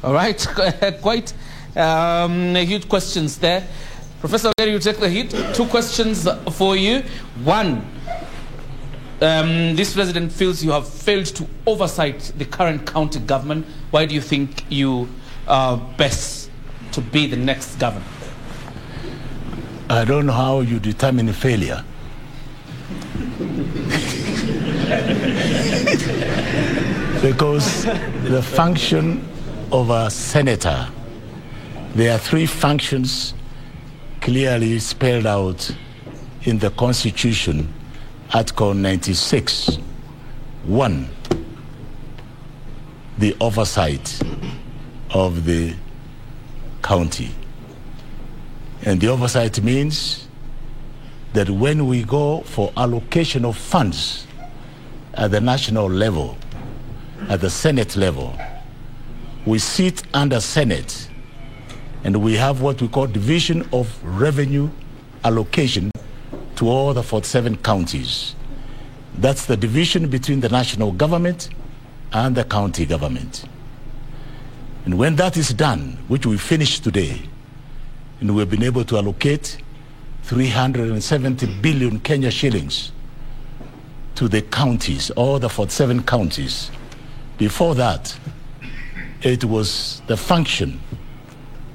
All right, quite huge questions there. Professor Ongeri, you take the hit. 2 questions for you. 1, this president feels you have failed to oversight the current county government. Why do you think you are best to be the next governor? I don't know how you determine failure. Because the function of a senator, there are 3 functions clearly spelled out in the Constitution, Article 96. One, the oversight of the county. And the oversight means that when we go for allocation of funds at the national level, at the Senate level, we sit under Senate and we have what we call division of revenue allocation to all the 47 counties. That's the division between the national government and the county government. And when that is done, which we finished today, and we've been able to allocate 370 billion Kenya shillings to the counties, all the 47 counties. Before that, it was the function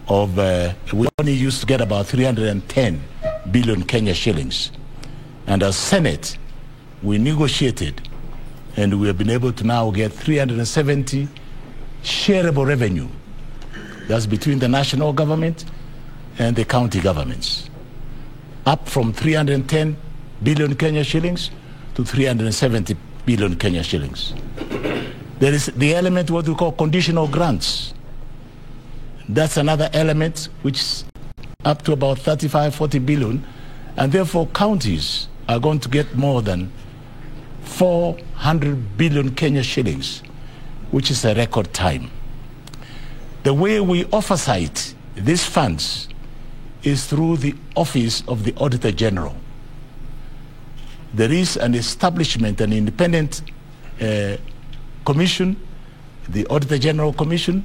of, we only used to get about 310 billion Kenya shillings. And as Senate, we negotiated and we have been able to now get 370 shareable revenue. That's between the national government and the county governments. Up from 310 billion Kenya shillings to 370 billion Kenya shillings. There is the element what we call conditional grants. That's another element which is up to about 35, 40 billion, and therefore counties are going to get more than 400 billion Kenya shillings, which is a record time. The way we oversight these funds is through the Office of the Auditor General. There is an establishment, an independent commission, the Auditor General Commission,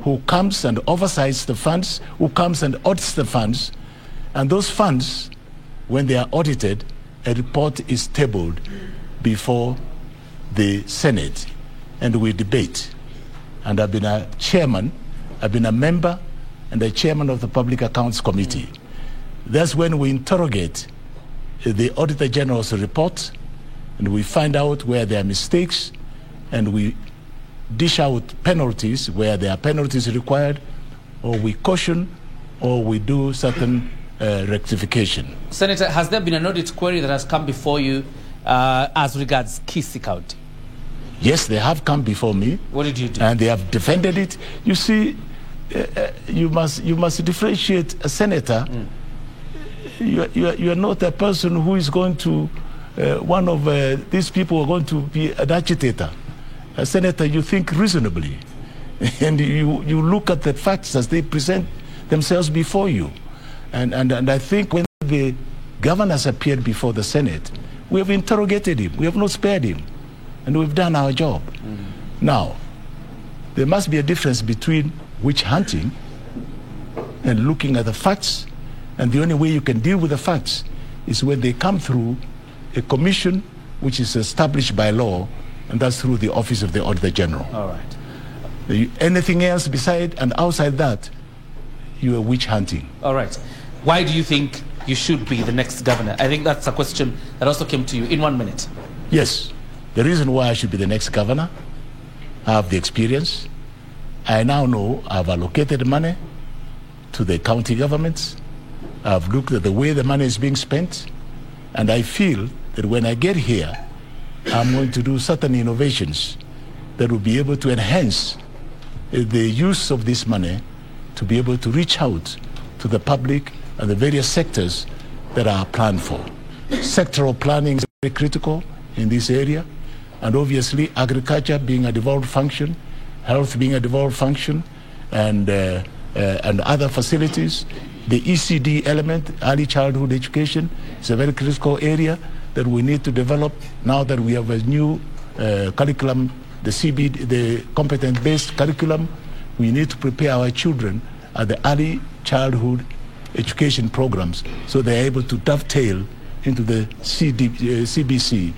who comes and oversights the funds, who comes and audits the funds, and those funds, when they are audited, a report is tabled before the Senate, and we debate. And I've been a chairman, I've been a member, and the chairman of the Public Accounts Committee. That's when we interrogate the Auditor General's report, and we find out where there are mistakes, and we dish out penalties where there are penalties required, or we caution, or we do certain rectification. Senator, has there been an audit query that has come before you as regards Kisii County? Yes, they have come before me. What did you do? And they have defended it. You see, you must differentiate a senator. You are not a person who is going to, one of these people are going to be an agitator. A senator, you think reasonably, and you look at the facts as they present themselves before you. And I think when the governors appeared before the Senate, we have interrogated him, we have not spared him, and we've done our job. Now, there must be a difference between witch hunting and looking at the facts, and the only way you can deal with the facts is when they come through a commission which is established by law, and that's through the Office of the Auditor General. All right. Anything else beside and outside that, you are witch hunting. All right. Why do you think you should be the next governor? I think that's a question that also came to you in 1 minute. Yes. The reason why I should be the next governor, I have the experience. I now know I've allocated money to the county governments. I've looked at the way the money is being spent, and I feel that when I get here, I'm going to do certain innovations that will be able to enhance the use of this money to be able to reach out to the public and the various sectors that are planned for. Sectoral planning is very critical in this area, and obviously agriculture being a devolved function, health being a devolved function, and other facilities. The ECD element, early childhood education, is a very critical area that we need to develop now that we have a new curriculum, the competent-based curriculum. We need to prepare our children at the early childhood education programs so they're able to dovetail into the CBC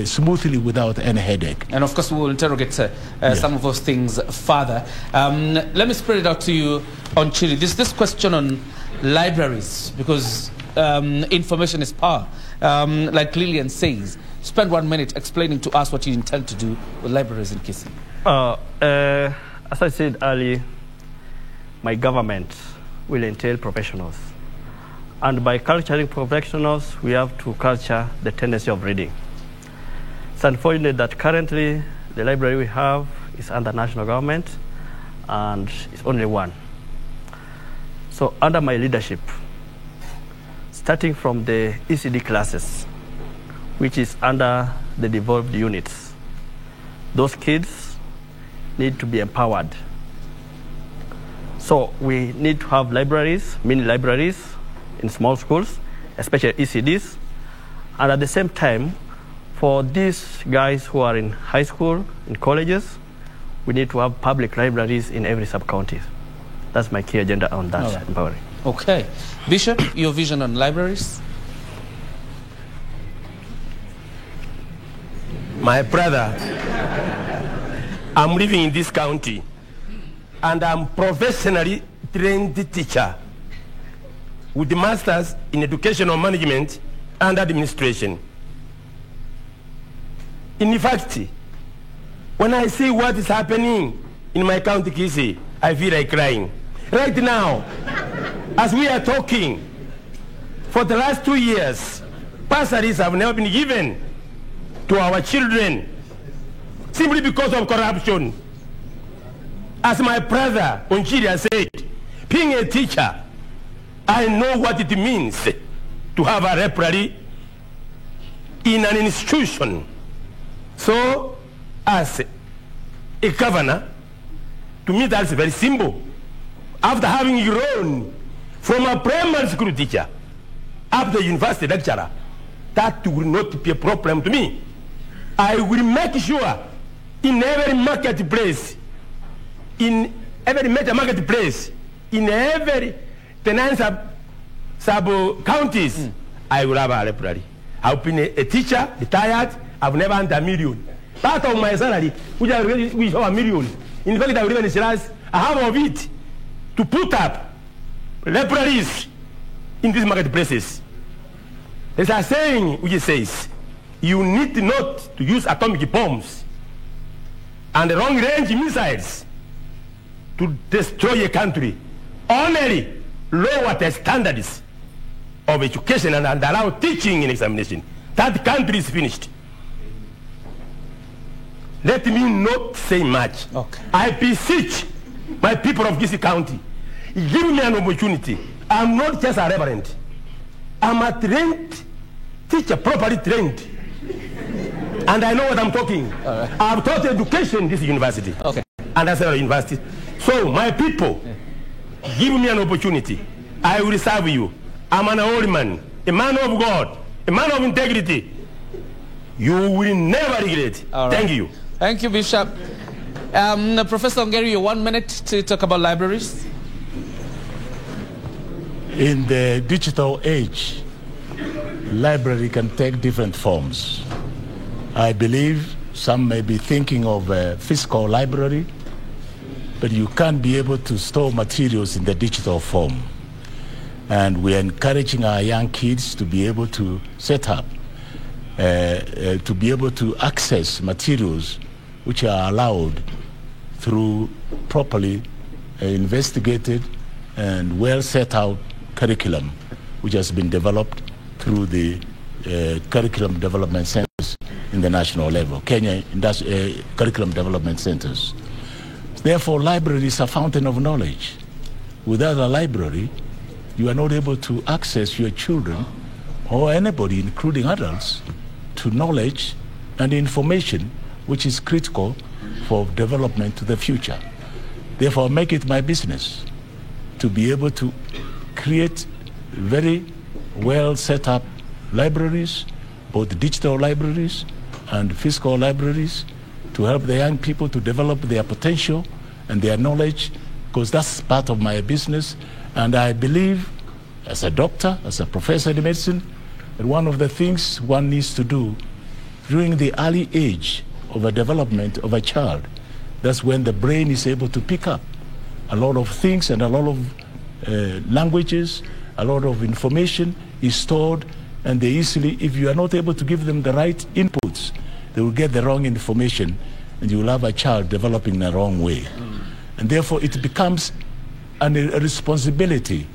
smoothly without any headache. And of course we will interrogate some of those things further. Let me spread it out to you on Chile. This question on libraries, because information is power. Like Lillian says, spend 1 minute explaining to us what you intend to do with libraries in Kisii. As I said earlier, my government will entail professionals. And by culturing professionals, we have to culture the tendency of reading. It's unfortunate that currently the library we have is under national government and it's only one. So under my leadership, starting from the ECD classes, which is under the devolved units, those kids need to be empowered. So we need to have libraries, mini libraries in small schools, especially ECDs. And at the same time, for these guys who are in high school, in colleges, we need to have public libraries in every sub-county. That's my key agenda on that, empowering. Okay. Bishop, your vision on libraries? My brother, I'm living in this county, and I'm professionally trained teacher with the masters in educational management and administration. In fact, when I see what is happening in my county, Kisii, I feel like crying. Right now, as we are talking, for the last 2 years, bursaries have never been given to our children simply because of corruption. As my brother Onchiria said, being a teacher, I know what it means to have a library in an institution. So, as a governor, to me that's very simple. After having grown from a primary school teacher up to a university lecturer, that will not be a problem to me. I will make sure in every marketplace, in every major marketplace, in every 10 sub-counties, I will have a library. I've been a teacher, retired, I've never earned $1 million. Part of my salary, which I really wish for $1 million, in fact, I will even realize I have of it to put up libraries in these marketplaces. There's a saying which says, you need not to use atomic bombs and long-range missiles to destroy a country. Only lower the standards of education and allow teaching and examination. That country is finished. Let me not say much. Okay. I beseech my people of Kisii County, give me an opportunity. I'm not just a reverend. I'm a trained teacher, properly trained. And I know what I'm talking. Right. I've taught education in this university. Okay. And that's our university. So, my people, give me an opportunity. I will serve you. I'm an old man, a man of God, a man of integrity. You will never regret. Right. Thank you. Thank you, Bishop. Professor Ongeri, you 1 minute to talk about libraries. In the digital age, library can take different forms. I believe some may be thinking of a physical library, but you can't be able to store materials in the digital form. And we're encouraging our young kids to be able to set up, to be able to access materials which are allowed through properly investigated and well set out curriculum, which has been developed through the curriculum development centers in the national level, Kenya Curriculum Development Centers. Therefore, libraries are a fountain of knowledge. Without a library, you are not able to access your children or anybody, including adults, to knowledge and information which is critical for development to the future. Therefore, I make it my business to be able to create very well set up libraries, both digital libraries and physical libraries, to help the young people to develop their potential and their knowledge, because that's part of my business. And I believe, as a doctor, as a professor in medicine, that one of the things one needs to do during the early age of a development of a child, that's when the brain is able to pick up a lot of things, and a lot of languages, a lot of information is stored, and they easily, if you are not able to give them the right inputs, they will get the wrong information, and you will have a child developing in the wrong way. And therefore it becomes a responsibility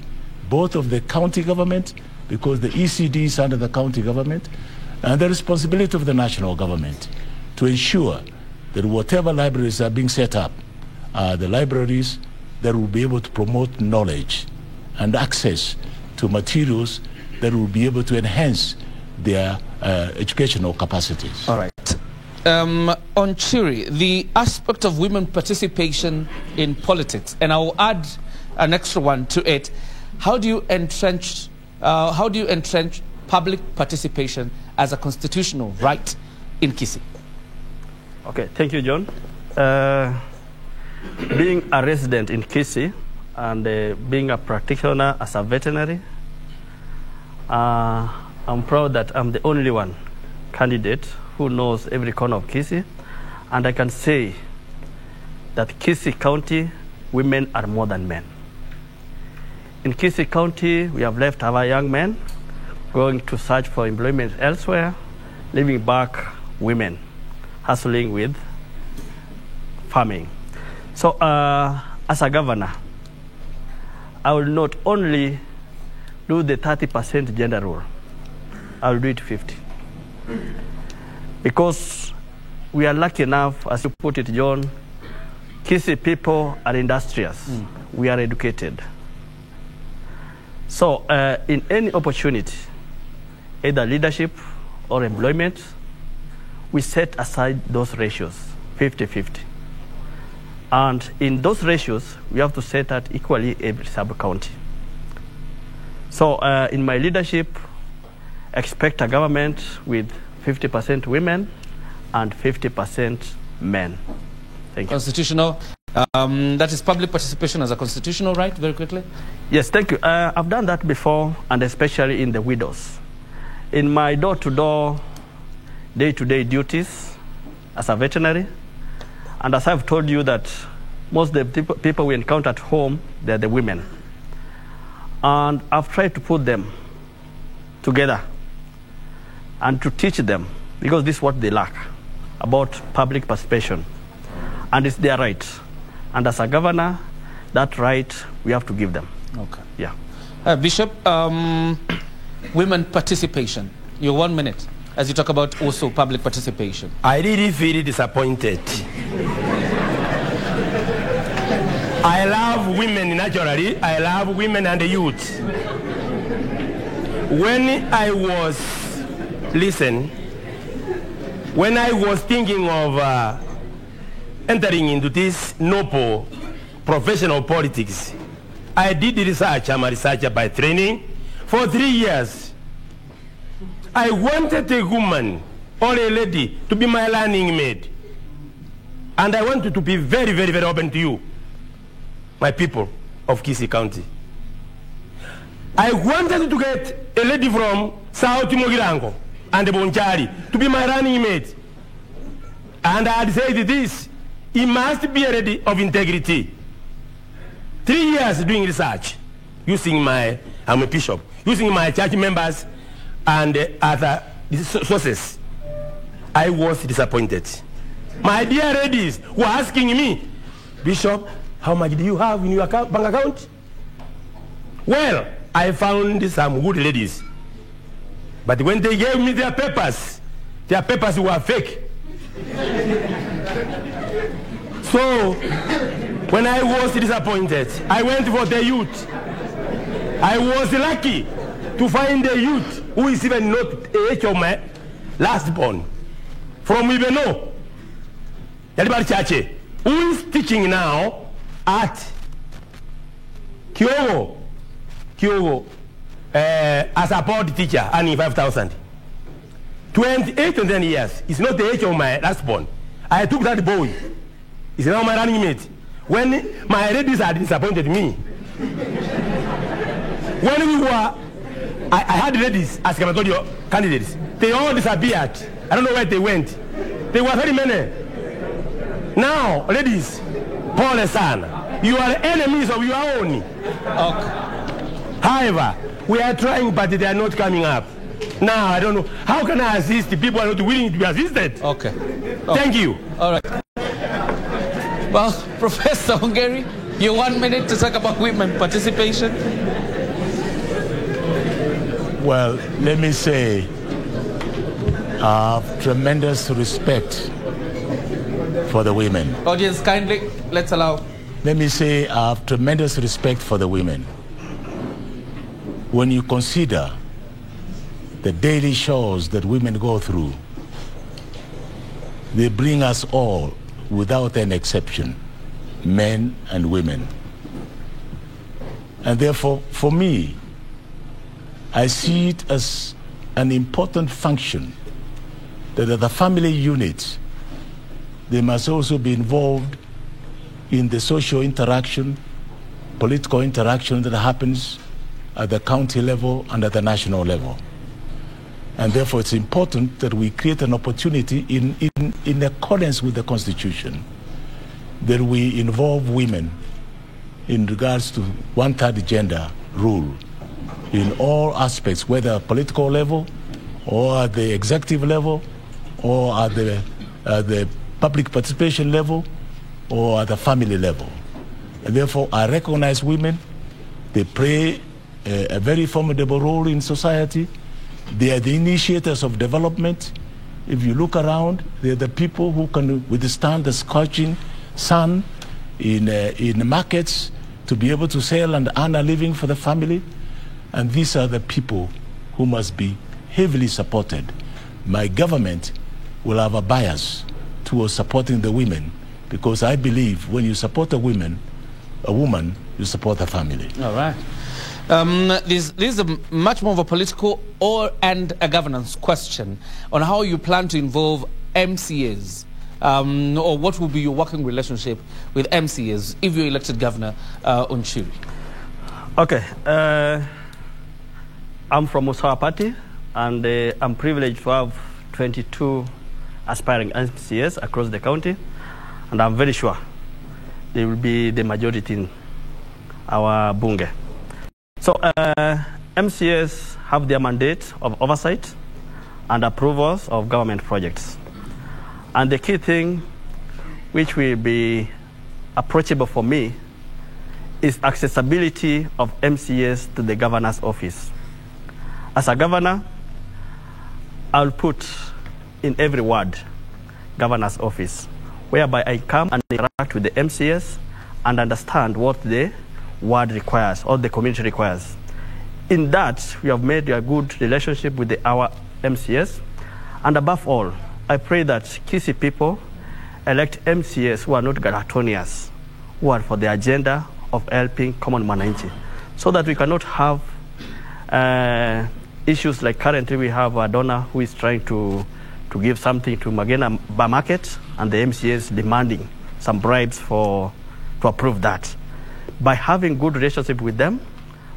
both of the county government, because the ECD is under the county government, And the responsibility of the national government to ensure that whatever libraries are being set up are the libraries that will be able to promote knowledge and access to materials that will be able to enhance their educational capacities. All right. On Chiri, the aspect of women participation in politics, and I'll add an extra one to it. How do you entrench public participation as a constitutional right in Kisii? Okay, thank you, John. Being a resident in Kisii and being a practitioner as a veterinary, I'm proud that I'm the only one candidate who knows every corner of Kisii, and I can say that Kisii County, women are more than men. In Kisii County, we have left our young men going to search for employment elsewhere, leaving back women hustling with farming. So as a governor, I will not only do the 30% gender rule, I will do it 50. Because we are lucky enough, as you put it, John, Kisii people are industrious. We are educated. So in any opportunity, either leadership or employment, we set aside those ratios, 50-50. And in those ratios, we have to set that equally every sub-county. So in my leadership, expect a government with 50% women and 50% men. Thank you. Constitutional. That is public participation as a constitutional right, very quickly? Yes, thank you. I've done that before, and especially in the widows. In my door-to-door, day-to-day duties as a veterinary, and as I've told you that most of the people we encounter at home, they're the women. And I've tried to put them together and to teach them, because this is what they lack, about public participation. And it's their right. And as a governor, that right we have to give them. Okay. Yeah. Bishop, women participation. Your 1 minute as you talk about also public participation. I really feel disappointed. I love women naturally. I love women and the youth. When I was thinking of entering into this noble professional politics, I did research. I'm a researcher by training. For 3 years, I wanted a woman or a lady to be my learning maid. And I wanted to be very, very, very open to you, my people of Kisii County. I wanted to get a lady from South Mogirango and Bonchari to be my running mate. And I had said this, it must be a lady of integrity. 3 years doing research, I'm a bishop, using my church members and other sources. I was disappointed. My dear ladies were asking me, Bishop, how much do you have in your bank account? Well, I found some good ladies. But when they gave me their papers were fake. So, when I was disappointed, I went for the youth. I was lucky to find a youth who is even not the age of my last born. From Ibeno, Yalibari Chache, who is teaching now at Kyogo, as a board teacher, earning 5,000. 28 and 10 years. It's not the age of my last born. I took that boy. He's now my running mate. When my ladies had disappointed me, when we were, I had ladies as gubernatorial candidates. They all disappeared. I don't know where they went. They were very many. Now, ladies, Paul and son, you are enemies of your own. Okay. However, we are trying, but they are not coming up. Now, I don't know. How can I assist? People are not willing to be assisted. Okay. Thank you. All right. Well, Professor Ongeri, your 1 minute to talk about women participation. Well, let me say I have tremendous respect for the women. Audience, kindly, let's allow. Let me say I have tremendous respect for the women. When you consider the daily chores that women go through, they bring us all, without an exception, men and women. And therefore, for me, I see it as an important function that at the family unit, they must also be involved in the social interaction, political interaction that happens at the county level and at the national level. And therefore, it's important that we create an opportunity in accordance with the Constitution that we involve women in regards to one-third gender rule in all aspects, whether at political level or at the executive level or at the public participation level or at the family level. And therefore, I recognize women. They play a very formidable role in society. They are the initiators of development. If you look around, they're the people who can withstand the scorching sun in markets to be able to sell and earn a living for the family. And these are the people who must be heavily supported. My government will have a bias towards supporting the women, because I believe when you support a woman, you support a family. All right. This is much more of a political and a governance question on how you plan to involve MCAs, or what will be your working relationship with MCAs if you're elected governor, Unchiri. Okay. I'm from Musawa Party, and I'm privileged to have 22 aspiring MCAs across the county, and I'm very sure they will be the majority in our bunge. So MCAs have their mandate of oversight and approvals of government projects. And the key thing which will be approachable for me is accessibility of MCAs to the governor's office. As a governor, I'll put in every ward governor's office, whereby I come and interact with the MCAs and understand what the ward requires or the community requires. In that, we have made a good relationship with our MCAs. And above all, I pray that Kisii people elect MCAs who are not gratonious, who are for the agenda of helping common mananchi, so that we cannot have issues like currently we have a donor who is trying to give something to Magena Market, and the MCAs demanding some bribes to approve that. By having good relationship with them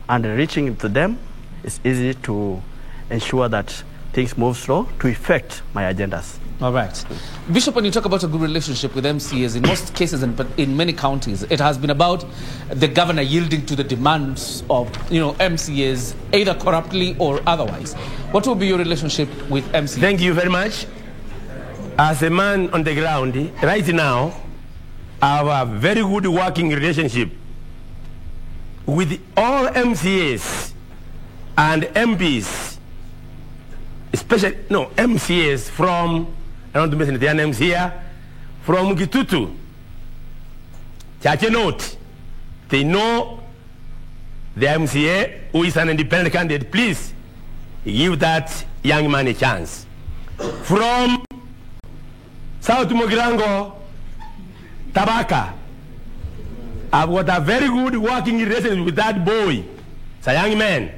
and reaching to them, it's easy to ensure that things move slow to effect my agendas. All right. Bishop, when you talk about a good relationship with MCAs, in most cases and in many counties, it has been about the governor yielding to the demands of MCAs, either corruptly or otherwise. What will be your relationship with MCAs? Thank you very much. As a man on the ground, right now, I have a very good working relationship with all MCAs and MPs, especially, MCAs from, I don't want to mention their names here, from Gitutu, Chache Note. They know the MCA who is an independent candidate. Please give that young man a chance. From South Mogirango, Tabaka, I've got a very good working relationship with that boy. It's a young man.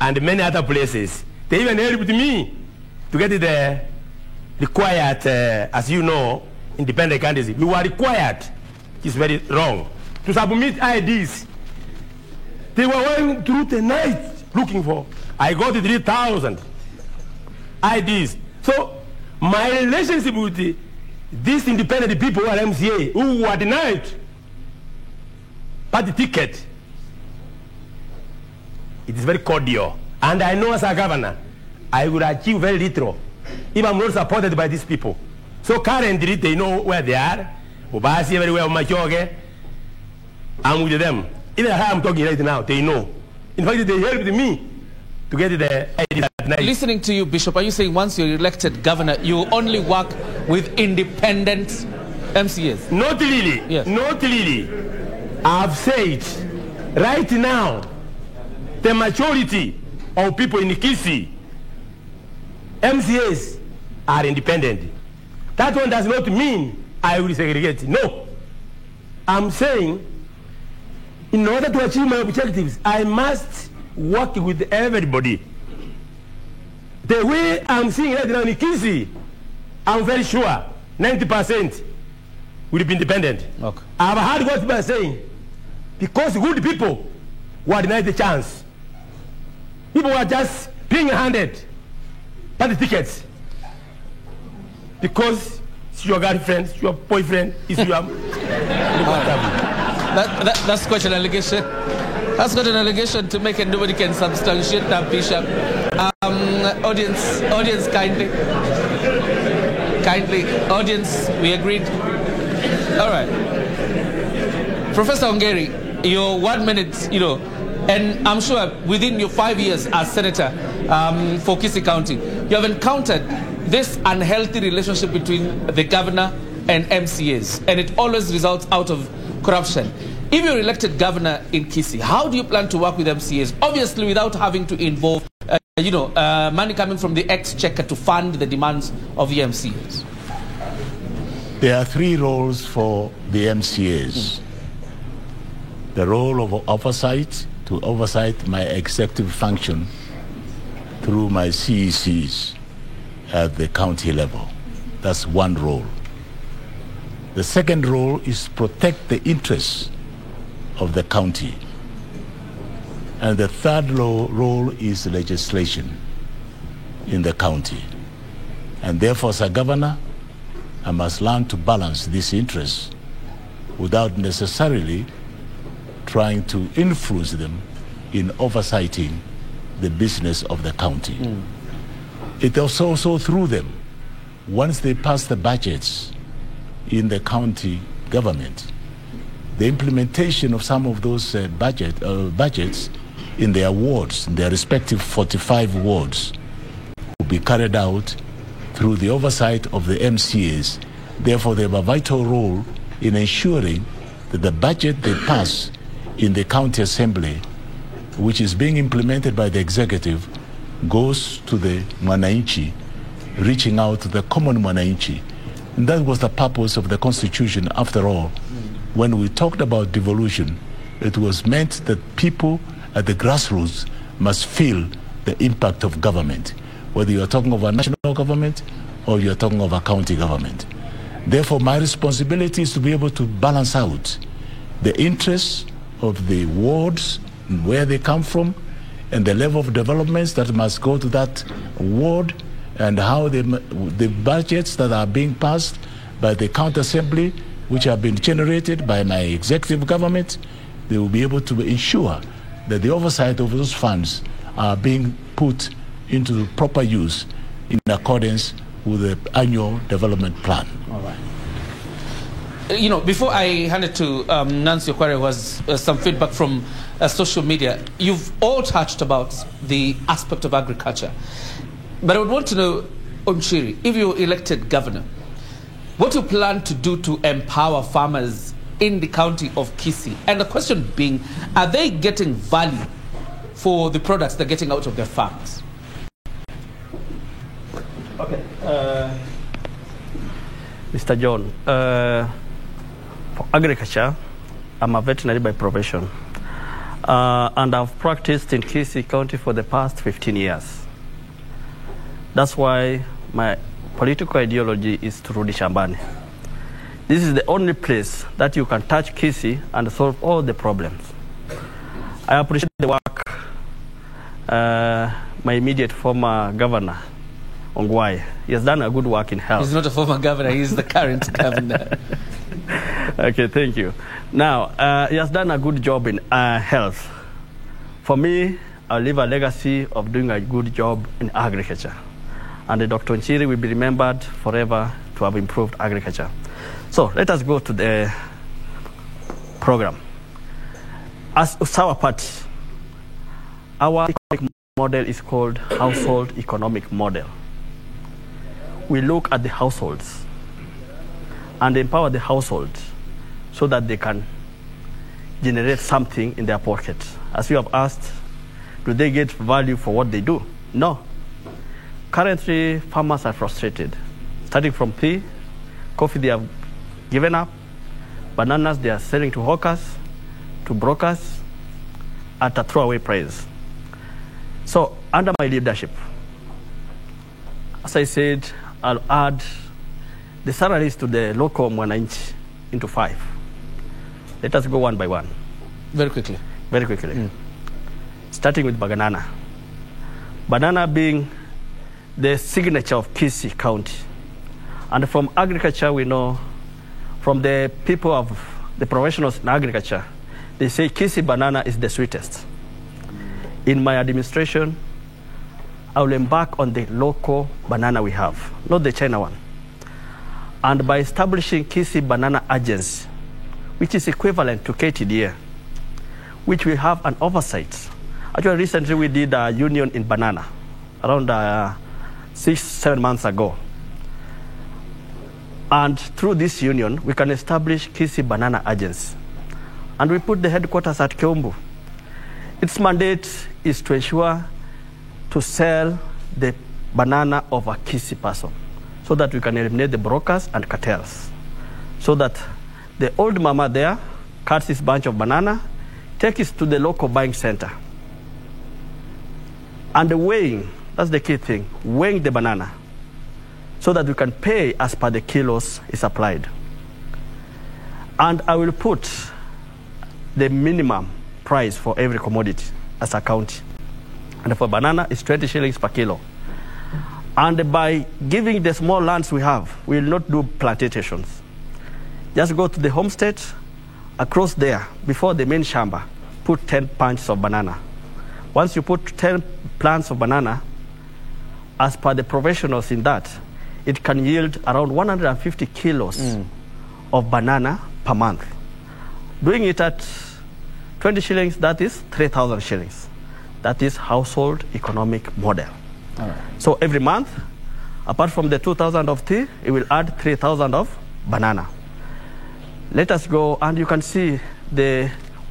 And many other places. They even helped me to get the required, as you know, independent candidacy. We were required, it's very wrong, to submit IDs. They were going through the night looking for. I got 3,000 IDs. So my relationship with these independent people who are MCA, who were denied party ticket, it is very cordial. And I know as a governor, I would achieve very little if I'm not supported by these people. So currently, they know where they are. Ubasi everywhere, Machoge. I'm with them. Even how I'm talking right now, they know. In fact, they helped me to get the ID at night. Listening to you, Bishop, are you saying once you're elected governor, you only work with independent MCAs? Not really. Yes. Not really. I've said right now, the majority of people in Kisii, MCAs, are independent. That one does not mean I will segregate. No. I'm saying, in order to achieve my objectives, I must work with everybody. The way I'm seeing right now in Kisii, I'm very sure 90% will be independent. Okay. I've heard what people are saying. Because good people were denied the chance. People were just being handed party tickets. Because it's your girlfriend, it's your boyfriend, it's your... That's quite an allegation. That's got an allegation to make, and nobody can substantiate that, Bishop. Audience, kindly, audience, we agreed. All right. Professor Ongeri, your 1 minute, and I'm sure within your 5 years as senator for Kisii County, you have encountered this unhealthy relationship between the governor and MCAs, and it always results out of corruption. If you're elected governor in Kisii, how do you plan to work with MCAs? Obviously, without having to involve, money coming from the exchequer to fund the demands of the MCAs. There are three roles for the MCAs. The role of oversight, to oversight my executive function through my CECs at the county level. That's one role. The second role is protect the interests of the county. And the third role is legislation in the county. And therefore, as a governor, I must learn to balance these interests without necessarily trying to influence them in oversighting the business of the county. It is also through them, once they pass the budgets in the county government, the implementation of some of those budgets in their wards, in their respective 45 wards, will be carried out through the oversight of the MCAs. Therefore, they have a vital role in ensuring that the budget they pass in the county assembly, which is being implemented by the executive, goes to the Mwananchi, reaching out to the common Mwananchi. And that was the purpose of the Constitution. After all, when we talked about devolution, it was meant that people at the grassroots must feel the impact of government, whether you are talking of a national government or you are talking of a county government. Therefore, my responsibility is to be able to balance out the interests of the wards, and where they come from, and the level of developments that must go to that ward, and how the budgets that are being passed by the county assembly, which have been generated by my executive government, they will be able to ensure that the oversight of those funds are being put into proper use in accordance with the annual development plan. All right. Before I hand it to Nancy Okware, was some feedback from social media. You've all touched about the aspect of agriculture. But I would want to know, Onchiri, if you're elected governor, what you plan to do to empower farmers in the county of Kisii? And the question being, are they getting value for the products they're getting out of their farms? Okay. Mr. John, for agriculture, I'm a veterinary by profession. And I've practiced in Kisii County for the past 15 years. That's why my political ideology is to Rudi Shambani. This is the only place that you can touch Kisii and solve all the problems. I appreciate the work my immediate former governor, Ongwae. He has done a good work in health. He's not a former governor, he's the current governor. Okay, thank you. Now, he has done a good job in health. For me, I'll leave a legacy of doing a good job in agriculture. And Dr. Nchiri will be remembered forever to have improved agriculture. So let us go to the program. As our party, our model is called household economic model. We look at the households and empower the households so that they can generate something in their pocket. As you have asked, do they get value for what they do? No. Currently, farmers are frustrated. Starting from tea, coffee they have given up, bananas they are selling to hawkers, to brokers at a throwaway price. So under my leadership, as I said, I'll add the salaries to the local mwananchi into 5. Let us go one by one. Very quickly. Very quickly. Starting with banana. Banana being the signature of Kisii County. And from agriculture, we know, from the people of the professionals in agriculture, they say Kisii banana is the sweetest. In my administration, I will embark on the local banana we have, not the China one. And by establishing Kisii Banana Agency, which is equivalent to KTDA, which will have an oversight. Actually, recently we did a union in banana, around 6-7 months ago. And through this union, we can establish Kisii Banana Agency. And we put the headquarters at Kiumbu. Its mandate is to ensure to sell the banana of a Kisii person so that we can eliminate the brokers and cartels. So that the old mama there cuts this bunch of banana, takes it to the local buying center. And the weighing, that's the key thing, weighing the banana so that we can pay as per the kilos is applied. And I will put the minimum price for every commodity as a county. And for banana, it's 20 shillings per kilo. And by giving the small lands we have, we will not do plantations. Just go to the homestead, across there, before the main shamba, put 10 bunches of banana. Once you put 10 plants of banana, as per the professionals in that, it can yield around 150 kilos of banana per month. Doing it at 20 shillings, that is 3,000 shillings. That is household economic model. All right. So every month, apart from the 2,000 of tea, it will add 3,000 of banana. Let us go, and you can see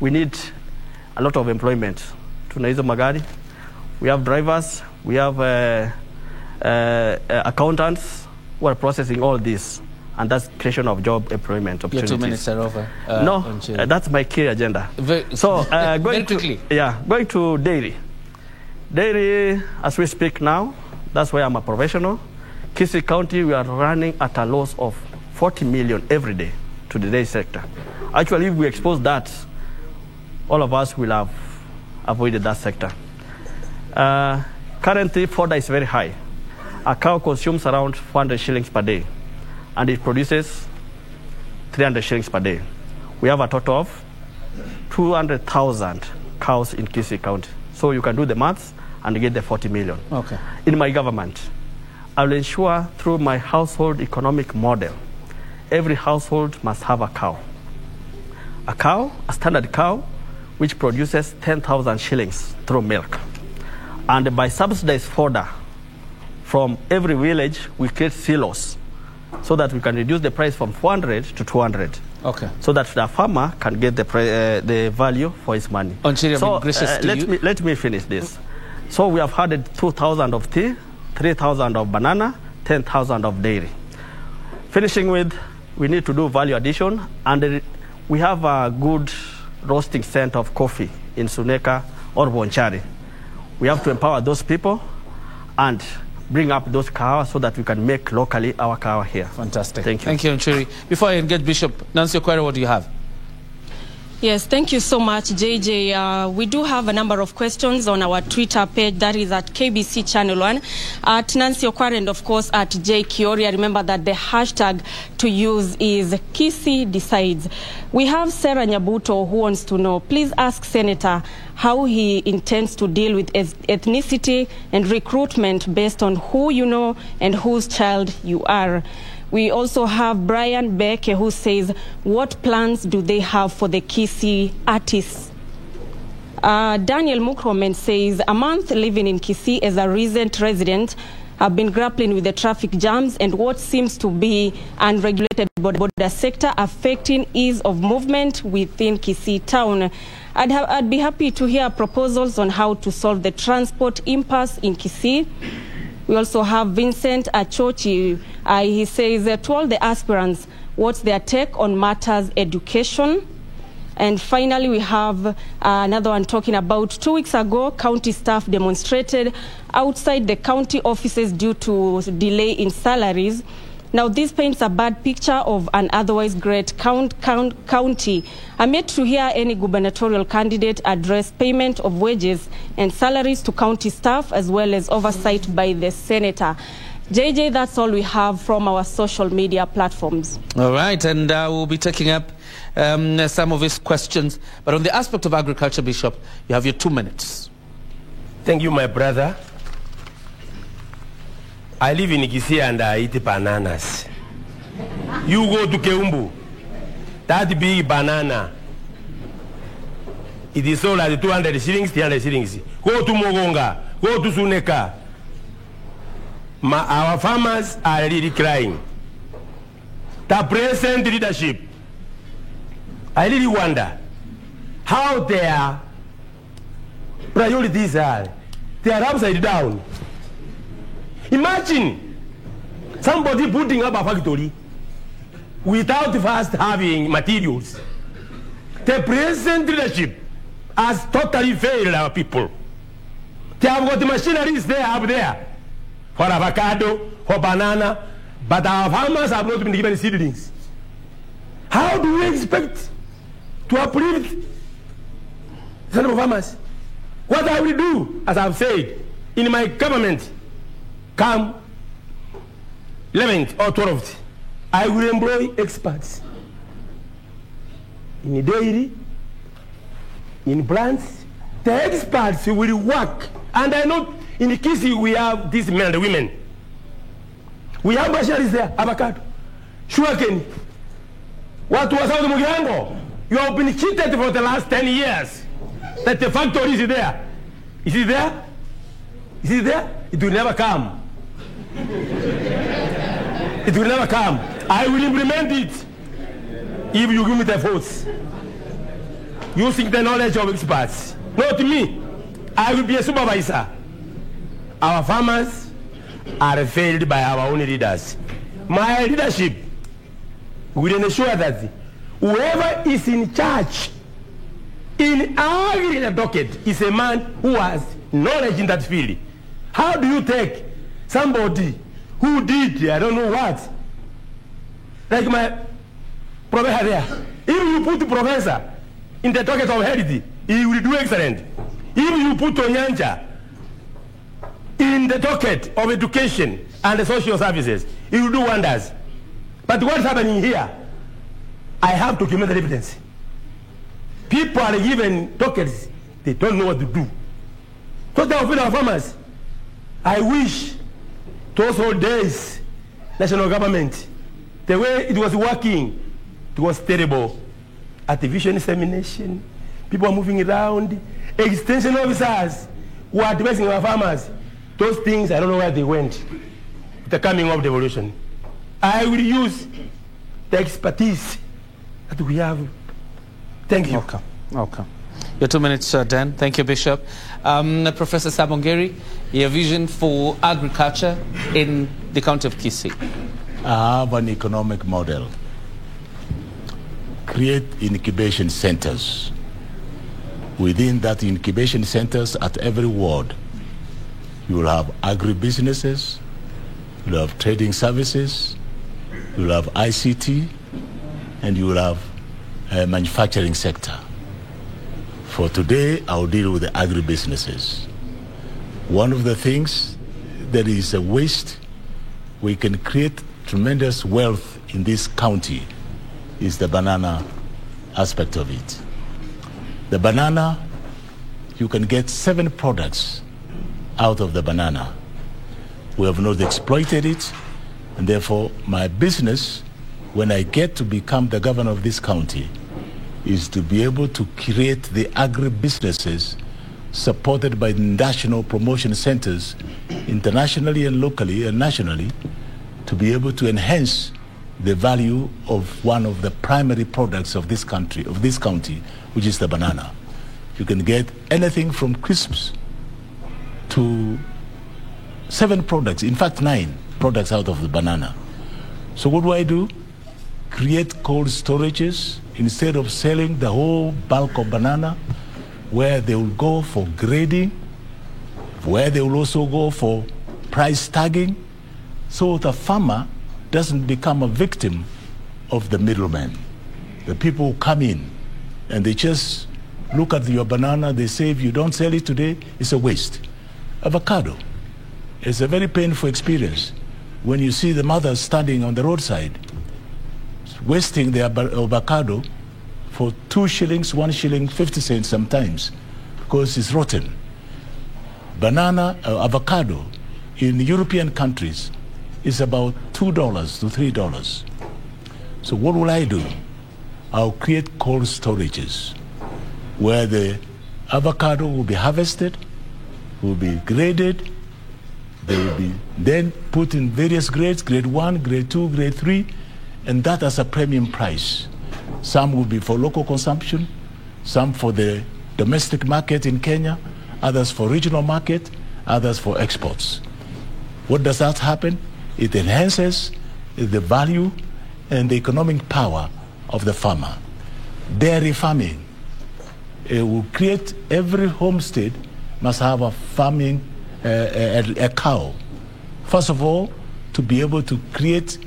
we need a lot of employment. Tunaizo magari, we have drivers, we have accountants who are processing all this, and that's creation of job employment opportunities. Your 2 minutes are over. No, that's my key agenda. Very quickly. Going to dairy. Dairy, as we speak now, that's why I'm a professional. Kisii County, we are running at a loss of 40 million every day to the dairy sector. Actually, if we expose that, all of us will have avoided that sector. Currently, fodder is very high. A cow consumes around 400 shillings per day, and it produces 300 shillings per day. We have a total of 200,000 cows in Kisii County. So you can do the maths and get the 40 million. Okay. In my government, I will ensure through my household economic model, every household must have a cow. A cow, a standard cow, which produces 10,000 shillings through milk. And by subsidized fodder, from every village, we create silos so that we can reduce the price from 400 to 200. Okay. So that the farmer can get the value for his money. Let me finish this. So we have had 2,000 of tea, 3,000 of banana, 10,000 of dairy. Finishing with, we need to do value addition, and we have a good roasting center of coffee in Suneka or Bonchari. We have to empower those people and bring up those kahawa so that we can make locally our kahawa here. Fantastic. Thank you. Thank you, Nchiri. Before I engage Bishop, Nancy Okwara, what do you have? Yes, thank you so much, JJ. We do have a number of questions on our Twitter page, that is at KBC Channel 1, at Nancy Okwara, and of course at J Kioria. Remember that the hashtag to use is Kisii Decides. We have Sarah Nyabuto who wants to know, please ask Senator how he intends to deal with ethnicity and recruitment based on who you know and whose child you are. We also have Brian Beke who says, what plans do they have for the Kisii artists? Daniel Mukromen says, a month living in Kisii as a recent resident, I've been grappling with the traffic jams and what seems to be unregulated border sector affecting ease of movement within Kisii town. I'd be happy to hear proposals on how to solve the transport impasse in Kisii. We also have Vincent Achochi. He says, to all the aspirants, what's their take on matters education? And finally, we have another one talking about 2 weeks ago, county staff demonstrated outside the county offices due to delay in salaries. Now, this paints a bad picture of an otherwise great county. I'm yet to hear any gubernatorial candidate address payment of wages and salaries to county staff, as well as oversight by the senator. JJ, that's all we have from our social media platforms. All right, and we'll be taking up some of his questions. But on the aspect of agriculture, Bishop, you have your 2 minutes. Thank you, my brother. I live in Kisii and I eat bananas. You go to Keumbu, that big banana, it is sold at 200 shillings, 300 shillings. Go to Mogonga, go to Suneka. Our farmers are really crying. The present leadership, I really wonder how their priorities are. They are upside down. Imagine somebody putting up a factory without first having materials. The present leadership has totally failed our people. They have got the machineries there up there for avocado, for banana, but our farmers have not been given seedlings. How do we expect to uplift the farmers? What I will do, as I've said, in my government, come 11th or 12th, I will employ experts in dairy, in plants. The experts will work. And I know in Kisii we have these men and women. We have machineries there, avocado, sugarcane. What was out of Mugirango? You have been cheated for the last 10 years that the factory is there. Is it there? Is it there? It will never come. It will never come. I will implement it if you give me the votes. Using the knowledge of experts. Not me. I will be a supervisor. Our farmers are failed by our own leaders. My leadership will ensure that whoever is in charge in our docket is a man who has knowledge in that field. How do you take somebody who did, I don't know what, like my professor there, if you put the professor in the docket of health, he will do excellent. If you put Onyanja in the docket of education and the social services, he will do wonders. But what's happening here? I have documented evidence. People are given dockets, they don't know what to do. So they are our farmers. I wish those old days, national government, the way it was working, it was terrible. Artificial insemination, people are moving around, extension officers who are advising our farmers. Those things, I don't know where they went. The coming of devolution. I will use the expertise that we have. Thank you. Welcome. Welcome. Your 2 minutes, Dan. Thank you, Bishop. Professor Samongeri, your vision for agriculture in the county of Kisii. I have an economic model. Create incubation centers. Within that incubation centers at every ward, you will have agribusinesses, you will have trading services, you will have ICT, and you will have a manufacturing sector. For today, I'll deal with the agribusinesses. One of the things that is a waste, we can create tremendous wealth in this county is the banana aspect of it. The banana, you can get 7 products out of the banana. We have not exploited it, and therefore my business, when I get to become the governor of this county, is to be able to create the agribusinesses supported by national promotion centers internationally and locally and nationally to be able to enhance the value of one of the primary products of this country, of this county, which is the banana. You can get anything from crisps to 7 products, in fact 9 products out of the banana. So what do? Create cold storages instead of selling the whole bulk of banana, where they will go for grading, where they will also go for price tagging, so the farmer doesn't become a victim of the middleman. The people who come in and they just look at your banana, they say if you don't sell it today, it's a waste. Avocado, it's a very painful experience when you see the mothers standing on the roadside wasting their avocado for 2 shillings, 1 shilling, 50 cents sometimes, because it's rotten. Avocado in European countries is about $2 to $3. So what will I do? I'll create cold storages where the avocado will be harvested, will be graded, they will be then put in various grades, grade 1, grade 2, grade 3, and that as a premium price. Some will be for local consumption, some for the domestic market in Kenya, others for regional market, others for exports. What does that happen? It enhances the value and the economic power of the farmer. Dairy farming, it will create, every homestead must have a farming, a cow. First of all, to be able to get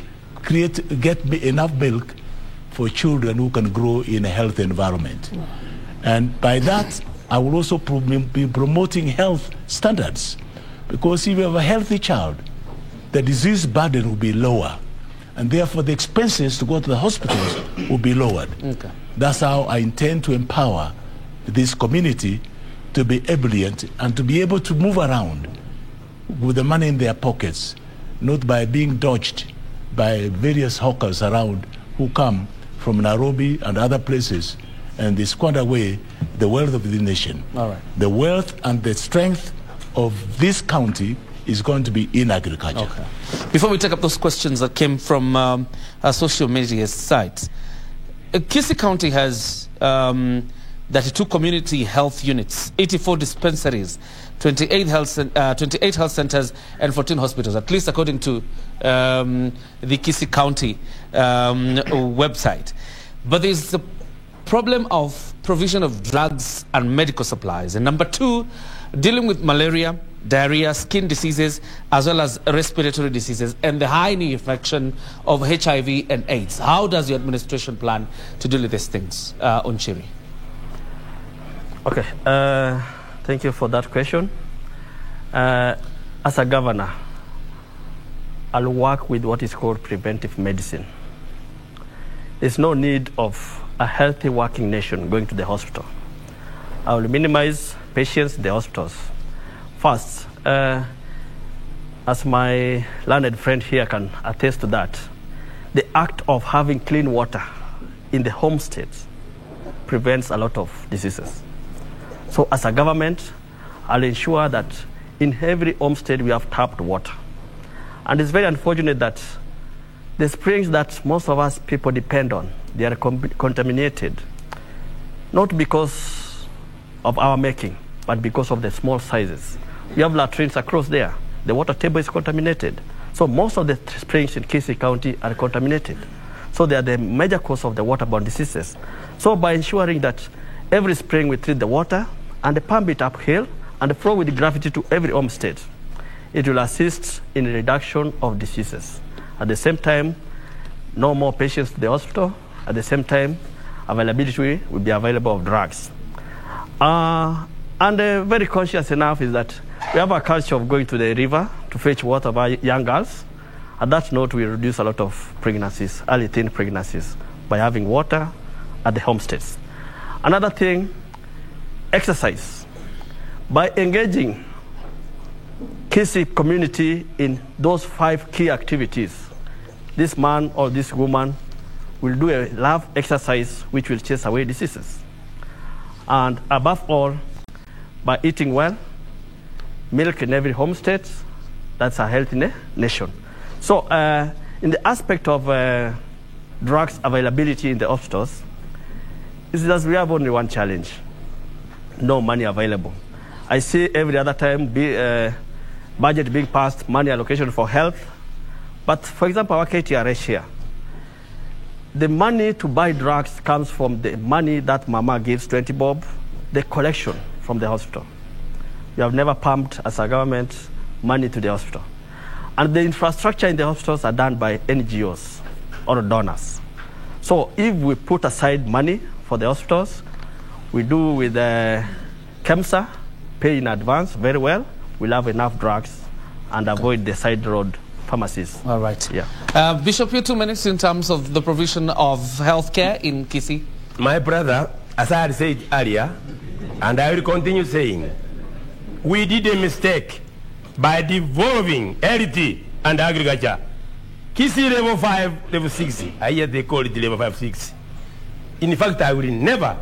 enough milk for children who can grow in a healthy environment. And by that, I will also be promoting health standards, because if you have a healthy child, the disease burden will be lower, and therefore the expenses to go to the hospitals will be lowered. Okay. That's how I intend to empower this community to be ebullient and to be able to move around with the money in their pockets, not by being dodged by various hawkers around who come from Nairobi and other places and they squander away the wealth of the nation. All right. The wealth and the strength of this county is going to be in agriculture. Okay. Before we take up those questions that came from our social media sites, Kisii County has 32 community health units, 84 dispensaries, 28 health centers, and 14 hospitals, at least according to the Kisii County website. But there's the problem of provision of drugs and medical supplies. And number 2, dealing with malaria, diarrhea, skin diseases, as well as respiratory diseases, and the high infection of HIV and AIDS. How does your administration plan to deal with these things, Onchiri? Okay, thank you for that question. As a governor, I'll work with what is called preventive medicine. There's no need of a healthy working nation going to the hospital. I will minimize patients in the hospitals. First, as my learned friend here can attest to that, the act of having clean water in the homesteads prevents a lot of diseases. So as a government, I'll ensure that in every homestead we have tapped water. And it's very unfortunate that the springs that most of us people depend on, they are contaminated, not because of our making, but because of the small sizes. We have latrines across there. The water table is contaminated. So most of the springs in Kisii County are contaminated. So they are the major cause of the waterborne diseases. So by ensuring that every spring we treat the water and pump it uphill and flow with gravity to every homestead, it will assist in the reduction of diseases. At the same time, no more patients to the hospital. At the same time, availability will be available of drugs. And very conscious enough is that we have a culture of going to the river to fetch water by young girls. At that note, we reduce a lot of pregnancies, early teen pregnancies, by having water at the homesteads. Another thing, exercise. By engaging Kisii community in those 5 key activities, this man or this woman we'll do a love exercise which will chase away diseases. And above all, by eating well, milk in every homestead, that's a healthy nation. So in the aspect of drugs availability in the hospitals, is that we have only one challenge: no money available. I see every other time budget being passed, money allocation for health. But for example, our KTRH here, the money to buy drugs comes from the money that Mama gives 20 bob, the collection from the hospital. We have never pumped, as a government, money to the hospital. And the infrastructure in the hospitals are done by NGOs or donors. So if we put aside money for the hospitals, we do with KEMSA, pay in advance very well, we'll have enough drugs and avoid the side road pharmacies. All right. Yeah. Bishop, your 2 minutes in terms of the provision of healthcare in Kisii. My brother, as I had said earlier, and I will continue saying, we did a mistake by devolving health and agriculture. Kisii level 5, level 6. I hear they call it level 5, 6. In fact, I will never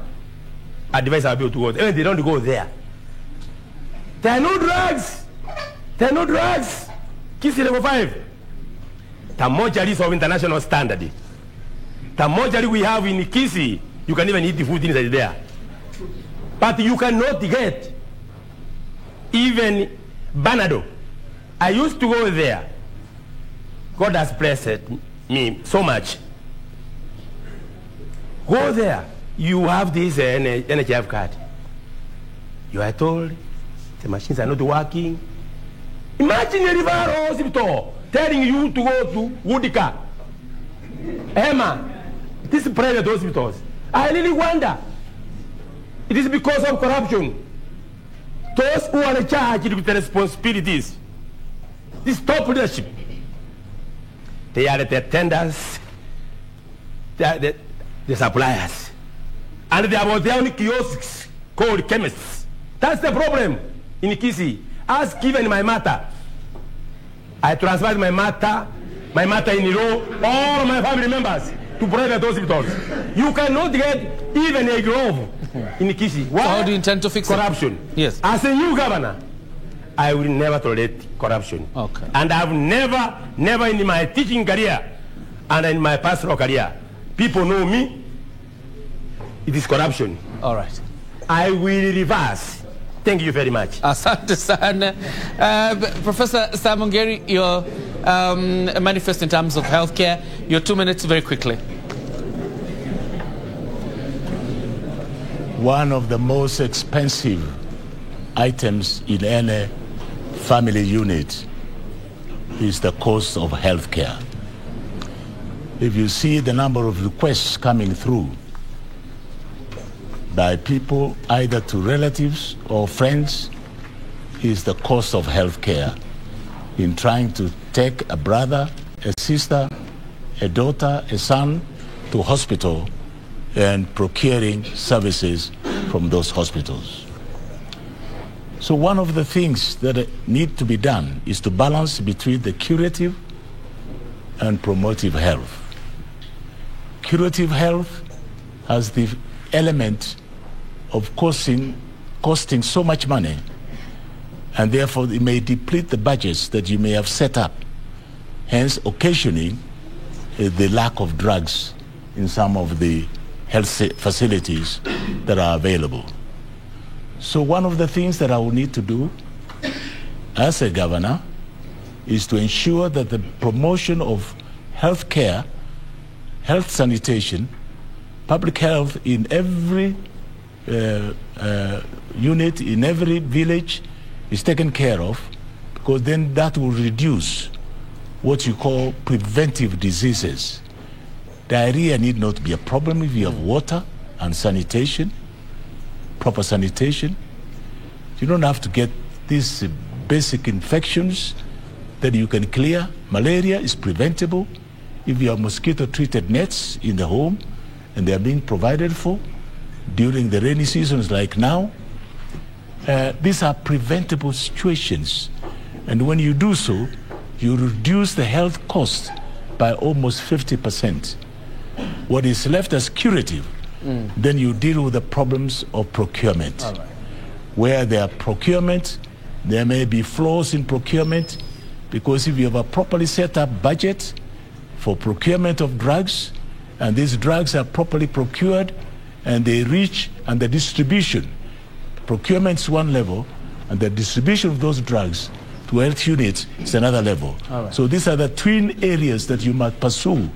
advise our people to go there. Even they don't go there. There are no drugs. There are no drugs. Kisii level 5. The mortuary is of international standard. The mortuary we have in Kisii, you can even eat the food inside there. But you cannot get even Banado. I used to go there. God has blessed me so much. Go there. You have this NHF card. You are told the machines are not working. Imagine a river hospital telling you to go to Woodika. Emma, these private hospitals. I really wonder. It is because of corruption. Those who are charged with the responsibilities, this top leadership, they are the tenders, they are the suppliers. And they are their own kiosks called chemists. That's the problem in Kisii. Ask even my mother. I transferred my mother-in-law, all my family members to private hospitals. You cannot get even a glove in Kisii. Why? So how do you intend to fix corruption? Yes. As a new governor, I will never tolerate corruption. Okay. And I've never in my teaching career and in my pastoral career, people know me, it is corruption. All right. I will reverse. Thank you very much. Asante sana. Professor Simon Ngeri, your manifest in terms of healthcare, your 2 minutes very quickly. One of the most expensive items in any family unit is the cost of healthcare. If you see the number of requests coming through by people, either to relatives or friends, is the cost of healthcare in trying to take a brother, a sister, a daughter, a son to hospital and procuring services from those hospitals. So one of the things that need to be done is to balance between the curative and promotive health. Curative health has the element of costing so much money, and therefore it may deplete the budgets that you may have set up, hence occasioning the lack of drugs in some of the health facilities that are available. So one of the things that I will need to do as a governor is to ensure that the promotion of health care, health sanitation, public health in every unit, in every village is taken care of, because then that will reduce what you call preventive diseases. Diarrhea need not be a problem if you have water and sanitation, proper sanitation. You don't have to get these basic infections that you can clear. Malaria is preventable if you have mosquito-treated nets in the home and they are being provided for during the rainy seasons like now. These are preventable situations. And when you do so, you reduce the health cost by almost 50%. What is left as curative, then you deal with the problems of procurement. All right. Where there are procurement, there may be flaws in procurement, because if you have a properly set up budget for procurement of drugs, and these drugs are properly procured, and they reach, and the distribution, procurement's one level, and the distribution of those drugs to health units is another level. All right. So these are the twin areas that you must pursue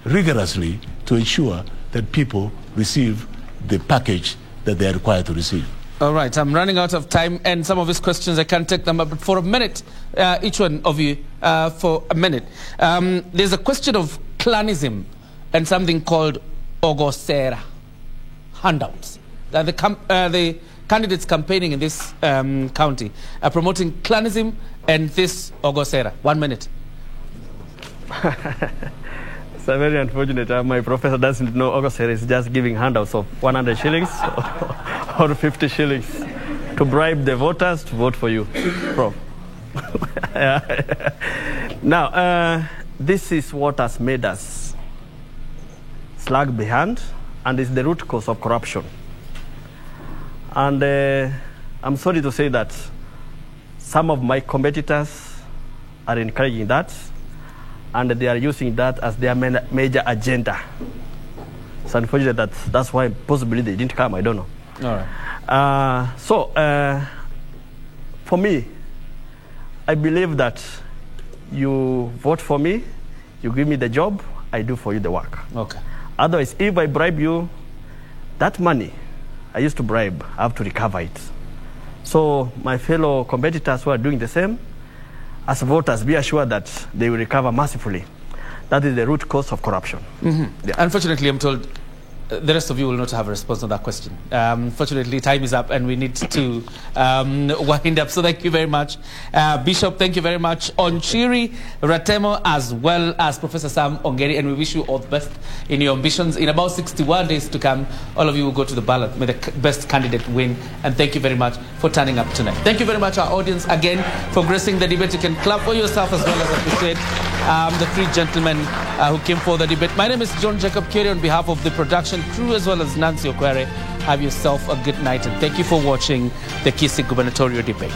rigorously to ensure that people receive the package that they are required to receive. All right, I'm running out of time, and some of his questions I can't take them up, but for a minute, each one of you, for a minute. There's a question of clanism and something called Ogosera handouts. The candidates campaigning in this county are promoting clanism and this Ogosera. 1 minute. It's very unfortunate. My professor doesn't know Ogosera is just giving handouts of 100 shillings or 50 shillings to bribe the voters to vote for you, Prof. Now, this is what has made us slag behind, and is the root cause of corruption. And I'm sorry to say that some of my competitors are encouraging that, and they are using that as their major agenda. It's unfortunate that that's why possibly they didn't come, I don't know. All right. For me, I believe that you vote for me, you give me the job, I do for you the work. Okay. Otherwise, if I bribe you, that money I used to bribe, I have to recover it. So my fellow competitors who are doing the same, as voters, be assured that they will recover mercifully. That is the root cause of corruption. Yeah. Unfortunately, I'm told the rest of you will not have a response to that question. Fortunately, time is up and we need to wind up. So thank you very much. Bishop, thank you very much. Onchiri Ratemo, as well as Professor Sam Ongeri, and we wish you all the best in your ambitions. In about 61 days to come, all of you will go to the ballot. May the best candidate win. And thank you very much for turning up tonight. Thank you very much, our audience, again, for gracing the debate. You can clap for yourself as well as appreciate the three gentlemen who came for the debate. My name is John Jacob Curie on behalf of the production crew as well as Nancy Okwere. Have yourself a good night, and thank you for watching the Kisii gubernatorial debate.